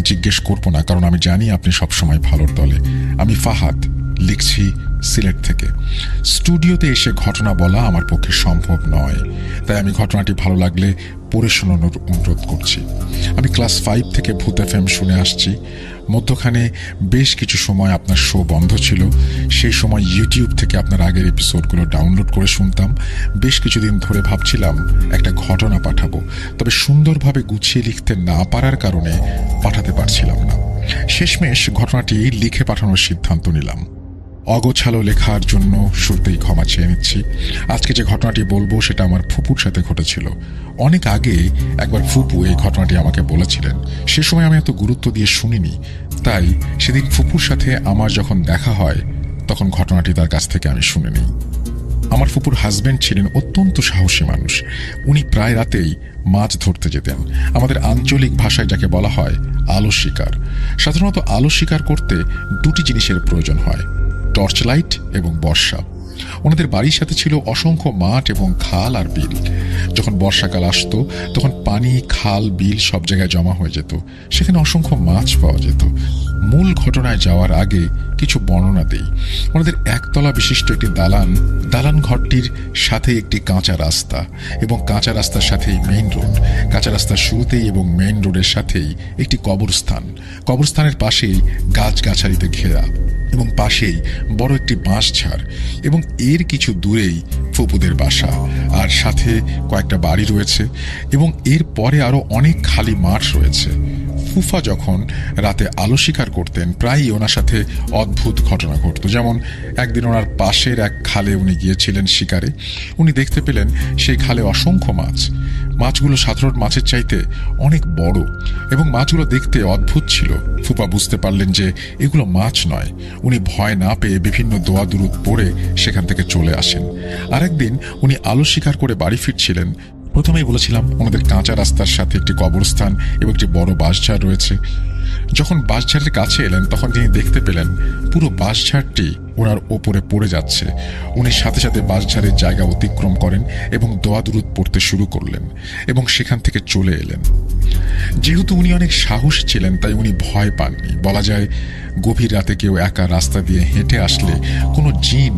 S1: জিজ্ঞেস করবো না, কারণ আমি জানি আপনি সবসময় ভালোর দলে। আমি ফাহাদ, লিখছি সিলেট থেকে। স্টুডিওতে এসে ঘটনা বলা আমার পক্ষে সম্ভব নয়, তাই আমি ঘটনাটি ভালো লাগলে পড়ে শোনানোর অনুরোধ করছি। আমি ক্লাস 5 থেকে ভূত FM শুনে আসছি। মধ্যখানে বেশ কিছু সময় আপনার শো বন্ধ ছিল। সেই সময় ইউটিউব থেকে আপনার আগের এপিসোডগুলো ডাউনলোড করে শুনতাম। বেশ কিছুদিন ধরে ভাবছিলাম একটা ঘটনা পাঠাবো, তবে সুন্দরভাবে গুছিয়ে লিখতে না পারার কারণে পাঠাতে পারছিলাম না। শেষমেশ ঘটনাটি লিখে পাঠানোর সিদ্ধান্ত নিলাম। অগোছালো লেখার জন্য শুরুতেই ক্ষমা চেয়ে নিচ্ছি। আজকে যে ঘটনাটি বলবো সেটা আমার ফুপুর সাথে ঘটেছিল। অনেক আগে একবার ফুপু এই ঘটনাটি আমাকে বলেছিলেন। সে সময় আমি এত গুরুত্ব দিয়ে শুনিনি, তাই সেদিন ফুপুর সাথে আমার যখন দেখা হয় তখন ঘটনাটি তার কাছ থেকে আমি শুনে নিই। আমার ফুপুর হাজবেন্ড ছিলেন অত্যন্ত সাহসী মানুষ। উনি প্রায় রাতেই মাছ ধরতে যেতেন। আমাদের আঞ্চলিক ভাষায় যাকে বলা হয় আলো শিকার। সাধারণত আলো শিকার করতে দুটি জিনিসের প্রয়োজন হয়, টর্চ লাইট এবং বর্ষা। ওনাদের বাড়ির সাথে ছিল অসংখ্য মাঠ এবং খাল আর বিল। যখন বর্ষাকাল আসতো তখন পানি, খাল, বিল সব জায়গায় জমা হয়ে যেত। সেখানে অসংখ্য মাছ পাওয়া যেত। মূল ঘটনায় যাওয়ার আগে কিছু বর্ণনা দেই। ওনাদের একতলা বিশিষ্ট একটি দালান ঘরটির সাথে একটি কাঁচা রাস্তা এবং কাঁচা রাস্তার সাথেই মেইন রোড। কাঁচা রাস্তার শুরুতেই এবং মেইন রোডের সাথেই একটি কবরস্থানের পাশেই গাছগাছালিতে ঘেরা এবং পাশেই বড় একটি বাঁশঝাড় এবং এর কিছু দূরেই ফুপুদের বাসা, আর সাথে কয়েকটা বাড়ি রয়েছে এবং এর পরে আরো অনেক খালি মাঠ রয়েছে। ফুফা যখন রাতে আলো শিকার করতেন প্রায়ই ওনার সাথে অদ্ভুত ঘটনা ঘটত। যেমন একদিন ওনার পাশের এক খালে উনি গিয়েছিলেন শিকারে। উনি দেখতে পেলেন সেই খালে অসংখ্য মাছগুলো সাধারণ মাছের চাইতে অনেক বড় এবং মাছগুলো দেখতে অদ্ভুত ছিল। ফুপা বুঝতে পারলেন যে এগুলো মাছ নয়। উনি ভয় না পেয়ে বিভিন্ন দোয়া দুরুদ পড়ে সেখান থেকে চলে আসেন। আরেকদিন উনি আলো শিকার করে বাড়ি ফিরছিলেন। প্রথমেই বলেছিলাম ওনাদের কাঁচা রাস্তার সাথে একটি কবরস্থান এবং একটি বড় বাঁশঝাড় রয়েছে। যখন বাঁশঝাড়ের কাছে এলেন তখন তিনি দেখতে পেলেন পুরো বাঁশঝাড়টি ওনার ওপরে পড়ে যাচ্ছে। উনি সাথে সাথে বাঁশঝাড়ের জায়গা অতিক্রম করেন এবং দোয়া দুরুদ পড়তে শুরু করলেন এবং সেখান থেকে চলে এলেন। যেহেতু উনি অনেক সাহসী ছিলেন তাই উনি ভয় পাননি। বলা যায় গভীর রাতে কেউ একা রাস্তা দিয়ে হেঁটে আসলে কোনো জিন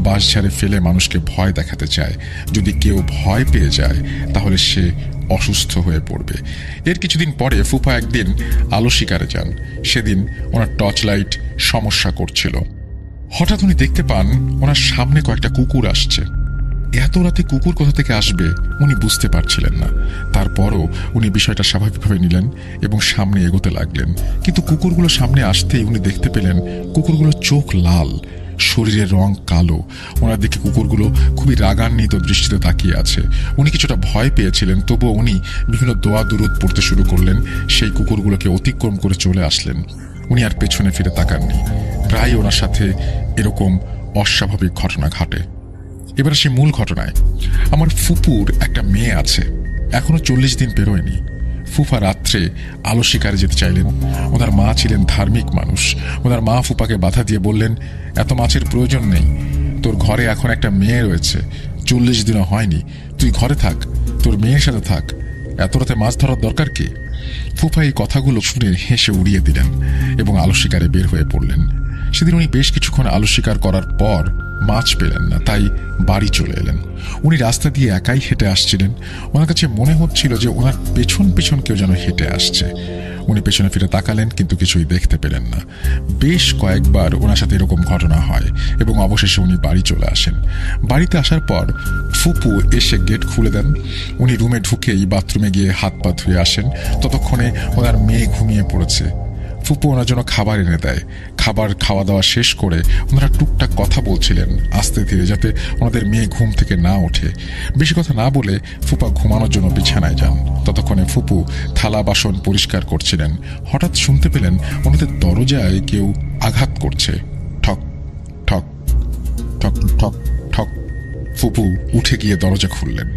S1: বাঁশঝাড়ে ফেলে মানুষকে ভয় দেখাতে চায়। যদি কেউ ভয় পেয়ে যায় তাহলে সে অসুস্থ হয়ে পড়বে। এর কিছুদিন পরে ফুফা একদিন আলো শিকারে যান। সেদিন ওনার টর্চ লাইট সমস্যা করছিল। হঠাৎ উনি দেখতে পান ওনার সামনে কয়েকটা কুকুর আসছে। এত রাতে কুকুর কোথা থেকে আসবে উনি বুঝতে পারছিলেন না। তারপরও উনি বিষয়টা স্বাভাবিকভাবে নিলেন এবং সামনে এগোতে লাগলেন। কিন্তু কুকুরগুলো সামনে আসতেই উনি দেখতে পেলেন কুকুরগুলোর চোখ লাল, শরীরের রং কালো। ওনার দিকে কুকুরগুলো খুবই রাগান্বিত দৃষ্টিতে তাকিয়ে আছে। উনি কিছুটা ভয় পেয়েছিলেন, তবুও উনি বিভিন্ন দোয়া দুরুদ পড়তে শুরু করলেন। সেই কুকুরগুলোকে অতিক্রম করে চলে আসলেন। উনি আর পেছনে ফিরে তাকাননি। প্রায় ওনার সাথে এরকম অস্বাভাবিক ঘটনা ঘটে। এবার সে মূল ঘটনায়। আমার ফুপুর একটা মেয়ে আছে, এখনো 40 দিন পেরোয়নি। ফুফা রাত্রে আলো শিকারে যেতে চাইলেন। ওনার মা ছিলেন ধার্মিক মানুষ। ওনার মা ফুপাকে বাধা দিয়ে বললেন, এত মাছের প্রয়োজন নেই, তোর ঘরে এখন একটা মেয়ে রয়েছে, 40 দিনও হয়নি, তুই ঘরে থাক, তোর মেয়ের সাথে থাক, এত রাতে মাছ ধরার দরকার কি? ফুফা এই কথাগুলো শুনে হেসে উড়িয়ে দিলেন এবং আলো শিকারে বের হয়ে পড়লেন। সেদিন উনি বেশ কিছুক্ষণ আলো শিকার করার পর মাছ পেলেন না, তাই বাড়ি চলে এলেন। উনি রাস্তা দিয়ে একাই হেঁটে আসছিলেন। ওনার কাছে মনে হচ্ছিল যে ওনার পেছন পেছন কেউ যেন হেঁটে আসছে। উনি পেছনে ফিরে তাকালেন কিন্তু কিছুই দেখতে পেলেন না। বেশ কয়েকবার ওনার সাথে এরকম ঘটনা হয় এবং অবশেষে উনি বাড়ি চলে আসেন। বাড়িতে আসার পর ফুপু এসে গেট খুলে দেন। উনি রুমে ঢুকেই বাথরুমে গিয়ে হাত পা ধুয়ে আসেন। ততক্ষণে ওনার মেয়ে ঘুমিয়ে পড়েছে। ফুপু ওনার জন্য খাবার এনে দেয়। খাবার খাওয়া দাওয়া শেষ করে ওনারা টুকটাক কথা বলছিলেন আস্তে ধীরে, যাতে ওনাদের মেয়ে ঘুম থেকে না ওঠে। বেশি কথা না বলে ফুপা ঘুমানোর জন্য বিছানায় যান। ততক্ষণে ফুপু থালা বাসন পরিষ্কার করছিলেন। হঠাৎ শুনতে পেলেন ওনাদের দরজায় কেউ আঘাত করছে। ঠক ঠক ঠক ঠক ঠক। ফুপু উঠে গিয়ে দরজা খুললেন।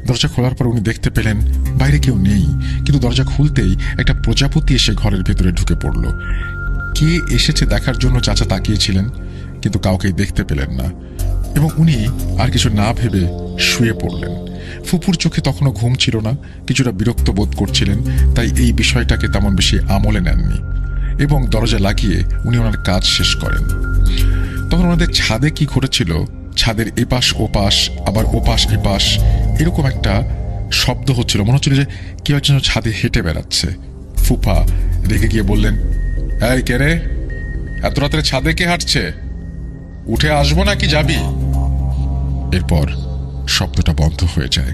S1: দরজা খোলার পর উনি দেখতে পেলেন বাইরে কেউ নেই, কিন্তু দরজা খুলতেই একটা প্রজাপতি এসে ঘরের ভেতরে ঢুকে পড়ল। কে এসেছে দেখার জন্য চাচা তাকিয়েছিলেন, কিন্তু কাউকেই দেখতে পেলেন না এবং উনি আর কিছু না ভেবে শুয়ে পড়লেন। ফুপুর চোখে তখনও ঘুম ছিল না, কিছুটা বিরক্ত বোধ করছিলেন, তাই এই বিষয়টাকে তেমন বেশি আমলে নেননি এবং দরজা লাগিয়ে উনি ওনার কাজ শেষ করেন। তখন ওনাদের ছাদে কি ঘটেছিল, ছাদের এপাশ ওপাশ আবার ওপাশ এপাশ এরকম একটা শব্দ হচ্ছিল। মনে হচ্ছিল যে কেউ একজন ছাদে হেঁটে বেড়াচ্ছে। ফুফা রেগে গিয়ে বললেন, এই কে রে, এত রাত্রে ছাদে কে হাঁটছে? উঠে আসবো নাকি যাবি? এরপর শব্দটা বন্ধ হয়ে যায়।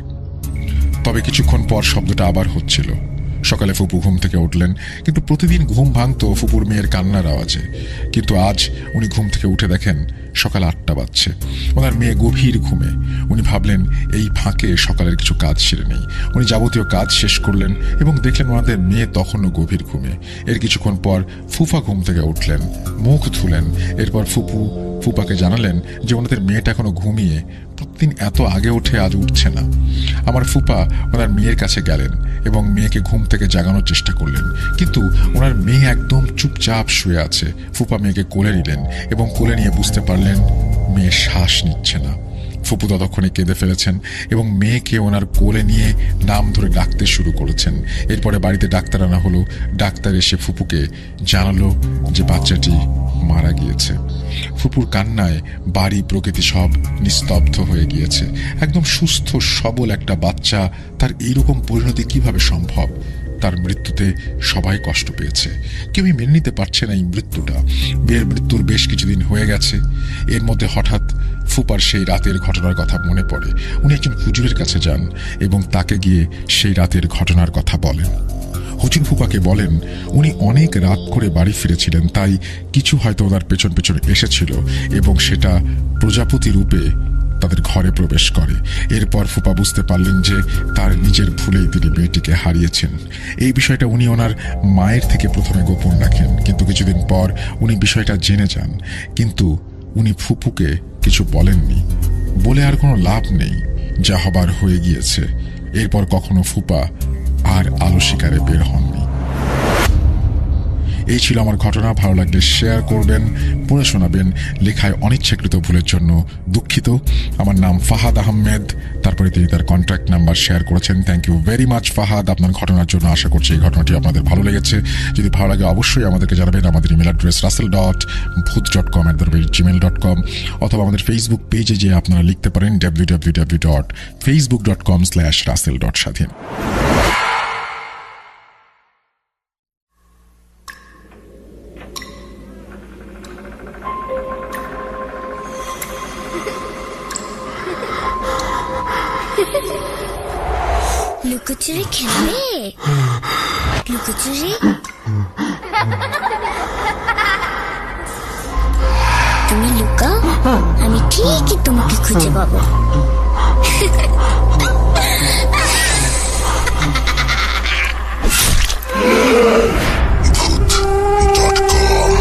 S1: তবে কিছুক্ষণ পর শব্দটা আবার হচ্ছিল। সকালে ফুপু ঘুম থেকে উঠলেন, কিন্তু প্রতিদিন ঘুম ভাঙতো ফুপুর মেয়ের কান্নার আওয়াজে। কিন্তু আজ উনি ঘুম থেকে উঠে দেখেন সকাল 8টা বাজছে। ওনার মেয়ে গভীর ঘুমে। উনি ভাবলেন এই ফাঁকে সকালের কিছু কাজ সেরে নেই। উনি যাবতীয় কাজ শেষ করলেন এবং দেখলেন ওনাদের মেয়ে তখনও গভীর ঘুমে। এর কিছুক্ষণ পর ফুফা ঘুম থেকে উঠলেন, মুখ ধুলেন। এরপর ফুপাকে জানালেন যে ওনাদের মেয়েটা এখনো ঘুমিয়ে, প্রতিদিন এত আগে উঠে আজ উঠছে না। আমার ফুপা ওনার মেয়ের কাছে গেলেন এবং মেয়েকে ঘুম থেকে জাগানোর চেষ্টা করলেন, কিন্তু ওনার মেয়ে একদম চুপচাপ শুয়ে আছে। ফুপা মেয়েকে কোলে নিলেন এবং কোলে নিয়ে বুঝতে পারলেন মেয়ে শ্বাস নিচ্ছে না। ফুপু ততক্ষণে কেঁদে ফেলেছেন এবং মেয়েকে ওনার কোলে নিয়ে নাম ধরে ডাকতে শুরু করেছেন। এরপরে বাড়িতে ডাক্তার আনা হলো। ডাক্তার এসে ফুপুকে জানালো যে বাচ্চাটি মারা গিয়েছে। ফুপুর কান্নায় বাড়ি প্রকৃতি সব নিস্তব্ধ হয়ে গিয়েছে। একদম সুস্থ সবল একটা বাচ্চা, তার এইরকম পরিণতি কিভাবে সম্ভব? তার মৃত্যুতে সবাই কষ্ট পেয়েছে, কেউই মেনে নিতে পারছে না এই মৃত্যুটা। বিয়ের মৃত্যুর বেশ কিছুদিন হয়ে গেছে। এর মধ্যে হঠাৎ ফুপার সেই রাতের ঘটনার কথা মনে পড়ে। উনি একজন হুজুরের কাছে যান এবং তাকে গিয়ে সেই রাতের ঘটনার কথা বলেন। হুজুর ফুপাকে বলেন উনি অনেক রাত করে বাড়ি ফিরেছিলেন, তাই কিছু হয়তো ওনার পেছন পেছন এসেছিল এবং সেটা প্রজাপতি রূপে তাদের ঘরে প্রবেশ করে। এরপর ফুপা বুঝতে পারলেন যে তার নিজের ভুলেই তিনি মেয়েটিকে হারিয়েছেন। এই বিষয়টা উনি ওনার মায়ের থেকে প্রথমে গোপন রাখেন, কিন্তু কিছুদিন পর উনি বিষয়টা জেনে যান। কিন্তু উনি ফুপুকে কিছু বলেননি। বলে আর কোনো লাভ নেই, যা হবার হয়ে গিয়েছে। এরপর কখনো ফুপা আর আলো শিকারে বের হননি। এই ছিল আমার ঘটনা। ভালো লাগলে শেয়ার করবেন, পড়ে শোনাবেন। লেখায় অনিচ্ছাকৃত ভুলের জন্য দুঃখিত। আমার নাম ফাহাদ আহমেদ। তারপরে তিনি তার কন্ট্যাক্ট নাম্বার শেয়ার করেছেন। Thank you very much Fahad আপনার ঘটনার জন্য। আশা করছি এই ঘটনাটি আপনাদের ভালো লেগেছে। যদি ভালো লাগে অবশ্যই আমাদেরকে জানাবেন। আমাদের ইমেল অ্যাড্রেস russell.booth.com@gmail.com, অথবা আমাদের ফেসবুক পেজে যে আপনারা লিখতে পারেন www.facebook.com/russell.স্বাধীন।
S5: লুকোচুরি খেলবে? লুকোচুরি তুমি লুকাও, আমি ঠিকই তোমাকে খুঁজে পাবো।
S4: Booth.com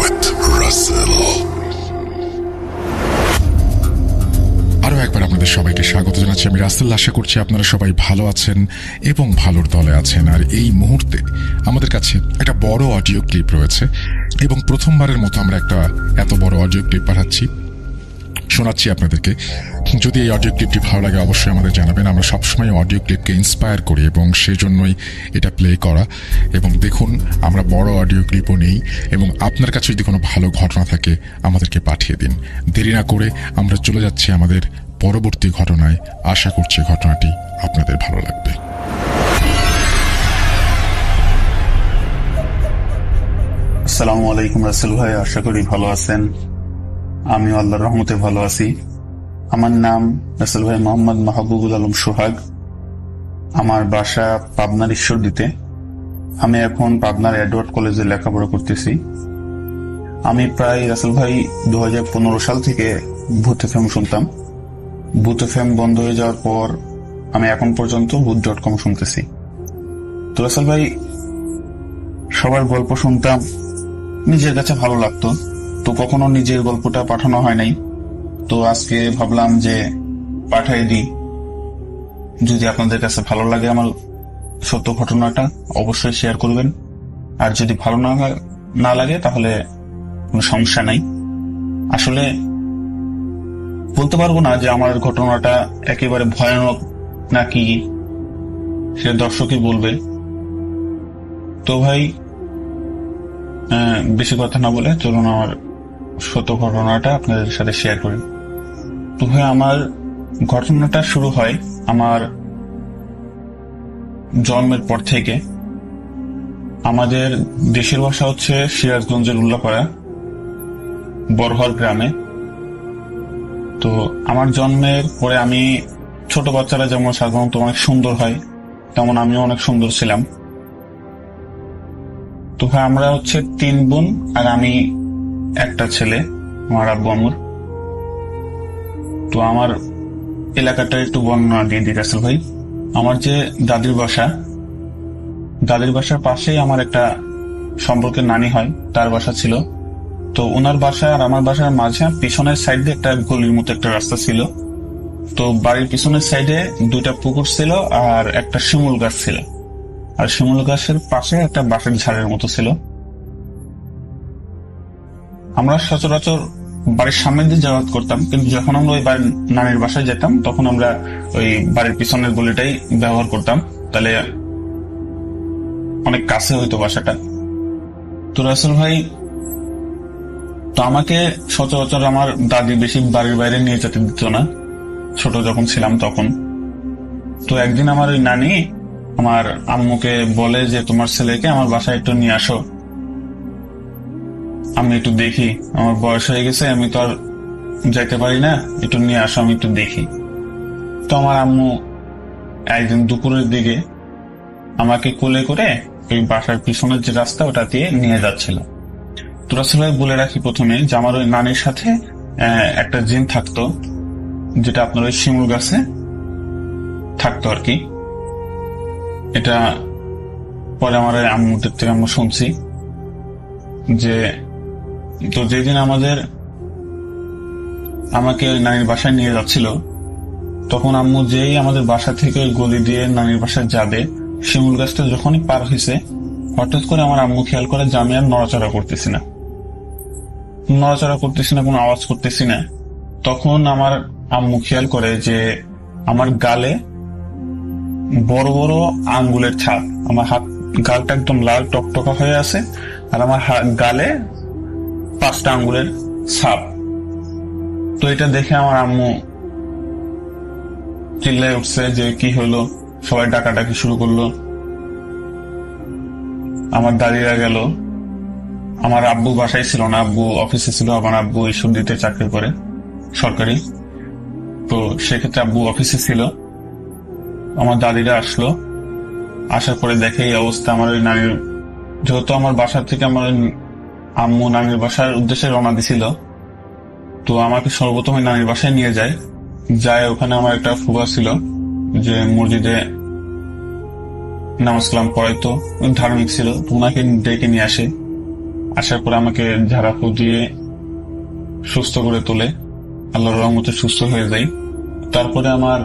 S4: with Russell.
S1: আরও একবার আপনাদের সবাইকে স্বাগত জানাচ্ছি। আমি রাসেল। আশা করছি আপনারা সবাই ভালো আছেন এবং ভালোর দলে আছেন। আর এই মুহূর্তে আমাদের কাছে একটা বড় অডিও ক্লিপ রয়েছে এবং প্রথমবারের মতো আমরা একটা এত বড় অডিও ক্লিপ পাঠাচ্ছি, শোনাচ্ছি আপনাদেরকে। যদি এই অডিও ক্লিপটি ভালো লাগে অবশ্যই আমাদের জানাবেন। আমরা সবসময় অডিও ক্লিপকে ইন্সপায়ার করি এবং সেই জন্যই এটা প্লে করা। এবং দেখুন, আমরা বড় অডিও ক্লিপও নেই এবং আপনার কাছে যদি কোনো ভালো ঘটনা থাকে আমাদেরকে পাঠিয়ে দিন। দেরি না করে আমরা চলে যাচ্ছি আমাদের পরবর্তী ঘটনায়। আশা করছি ঘটনাটি আপনাদের ভালো লাগবে।
S6: আসসালামু আলাইকুম রাসেল ভাই, আশা করি ভালো আছেন। আমি আল্লাহর রহমতে ভালো আছি। আমার নাম রাসেল ভাই মোহাম্মদ মাহবুবুল আলম সোহাগ। আমার বাসা পাবনার ঈশ্বরদীতে। আমি এখন পাবনার এডওয়ার্ড কলেজে লেখাপড়া করতেছি। আমি প্রায় রাসেল ভাই 2015 সাল থেকে ভূত এফএম শুনতাম। ভূত এফএম বন্ধ হয়ে যাওয়ার পর আমি এখন পর্যন্ত Booth.com শুনতেছি। তো রাসেল ভাই, সবার গল্প শুনতাম, নিজের কাছে ভালো লাগতো, তো কখনো নিজের গল্পটা পাঠানো হয় নাই। তো আজকে ভাবলাম যে পাঠাই দিই। যদি আপনাদের কাছে ভালো লাগে আমার সত্য ঘটনাটা অবশ্যই শেয়ার করবেন। আর যদি ভালো না লাগে তাহলে কোনো সমস্যা নাই। আসলে বলতে পারবো না যে আমার ঘটনাটা একেবারে ভয়ানক নাকি, সে দর্শকই বলবে। তো ভাই বেশি কথা না বলে চলুন আমার সত্য ঘটনাটা আপনাদের সাথে শেয়ার করি। তো ভাই, আমার ঘটনাটা শুরু হয় আমার জন্মের পর থেকে। আমাদের দেশের বাসা হচ্ছে সিরাজগঞ্জের উল্লাপাড়া বরহর গ্রামে। তো আমার জন্মের পরে আমি, ছোট বাচ্চারা যেমন সাধারণত অনেক সুন্দর হয়, তেমন আমিও অনেক সুন্দর ছিলাম। তো ভাই, আমরা হচ্ছে 3 বোন আর আমি একটা ছেলে, আমার আব্বু আম্মুর। তো আমার এলাকাটা একটু বর্ণনা দিয়ে দিই রাসেল ভাই। আমার যে দাদির বাসার পাশেই আমার একটা সম্পর্কের নানি হয়, তার বাসা ছিল। তো ওনার বাসা আর আমার বাসার মাঝে পিছনের সাইডে একটা গলির মতো একটা রাস্তা ছিল। তো বাড়ির পিছনের সাইডে 2টা পুকুর ছিল আর একটা শিমুল গাছ ছিল। আর শিমুল গাছের পাশে একটা বাঁশের ঝাড়ের মতো ছিল। আমরা সচরাচর বাড়ির সামনে দিয়ে যাতায়াত করতাম, কিন্তু যখন আমরা ওই বাড়ির নানির বাসায় যেতাম তখন আমরা ওই বাড়ির পিছনের গলিটাই ব্যবহার করতাম, তাহলে অনেক কাছে হইতো বাসাটা। তো রাসেল ভাই, তো আমাকে সচরাচর আমার দাদি বেশি বাড়ির বাইরে নিয়ে যেতে দিত না, ছোট যখন ছিলাম তখন। তো একদিন আমার ওই নানি আমার আম্মুকে বলে যে তোমার ছেলেকে আমার বাসায় একটু নিয়ে আসো, আমি একটু দেখি, আমার বয়স হয়ে গেছে, আমি তো আর যাইতে পারি না, একটু নিয়ে আসো, আমি একটু দেখি। তো আমার আম্মু একদিন দুপুরের দিকে আমাকে কোলে করে ওই বাসার পিছনের যে রাস্তা ওটা দিয়ে নিয়ে যাচ্ছিল। তো রাসেল ভাই বলে রাখি প্রথমে যে আমার ওই নানির সাথে একটা জিন থাকতো, যেটা আপনার ওই শিমুল গাছে থাকতো আর কি। এটা পরে আমার আম্মুদের থেকে আমরা শুনছি যে, তো যেদিন আমাকে ওই নানির বাসায় নিয়ে যাচ্ছিল, তখন আম্মু যেই আমাদের বাসা থেকে ওই গলি দিয়ে নানির বাসায় যাবে, শিমুল গাছটা যখনই পার হয়েছে, হঠাৎ করে আমার আম্মু খেয়াল করে যে আমি আর নড়াচড়া করতেছি না, কোনো আওয়াজ করতেছি না। তখন আমার আম্মু খেয়াল করে যে আমার গালে বড় বড় আঙ্গুলের ছাপ, আমার গালটা একদম লাল টকটকা হয়ে আছে, আর আমার গালে 5টা আঙ্গুলের ছাপ। তো এটা দেখে আমার আম্মু চিল্লায় উঠছে যে কি হলো, সবাই ডাকাডাকি শুরু করলো। আমার দাদিরা গেল, আমার আব্বু বাসায় ছিল না, আব্বু অফিসে ছিল, আমার আব্বু ঈশ্বরদীতে চাকরি করে সরকারি, তো সেক্ষেত্রে আব্বু অফিসে ছিল। আমার দাদিরা আসলো, আসার পরে দেখে এই অবস্থা। আমার ওই নানির, যেহেতু আমার বাসা থেকে আমার আম্মু নানির বাসার উদ্দেশ্যে রওনা দিছিল, তো আমাকে সর্বপ্রথম নানির বাসায় নিয়ে যায়। ওখানে আমার একটা ফুফা ছিল যে মসজিদে নামাজ কালাম পড়াইতো, ধার্মিক ছিল, তো ওনাকে ডেকে নিয়ে আসে। আসার পরে আমাকে ঝাড়াফু দিয়ে সুস্থ করে তোলে, আল্লাহর রহমতে সুস্থ হয়ে যাই। তারপরে আমার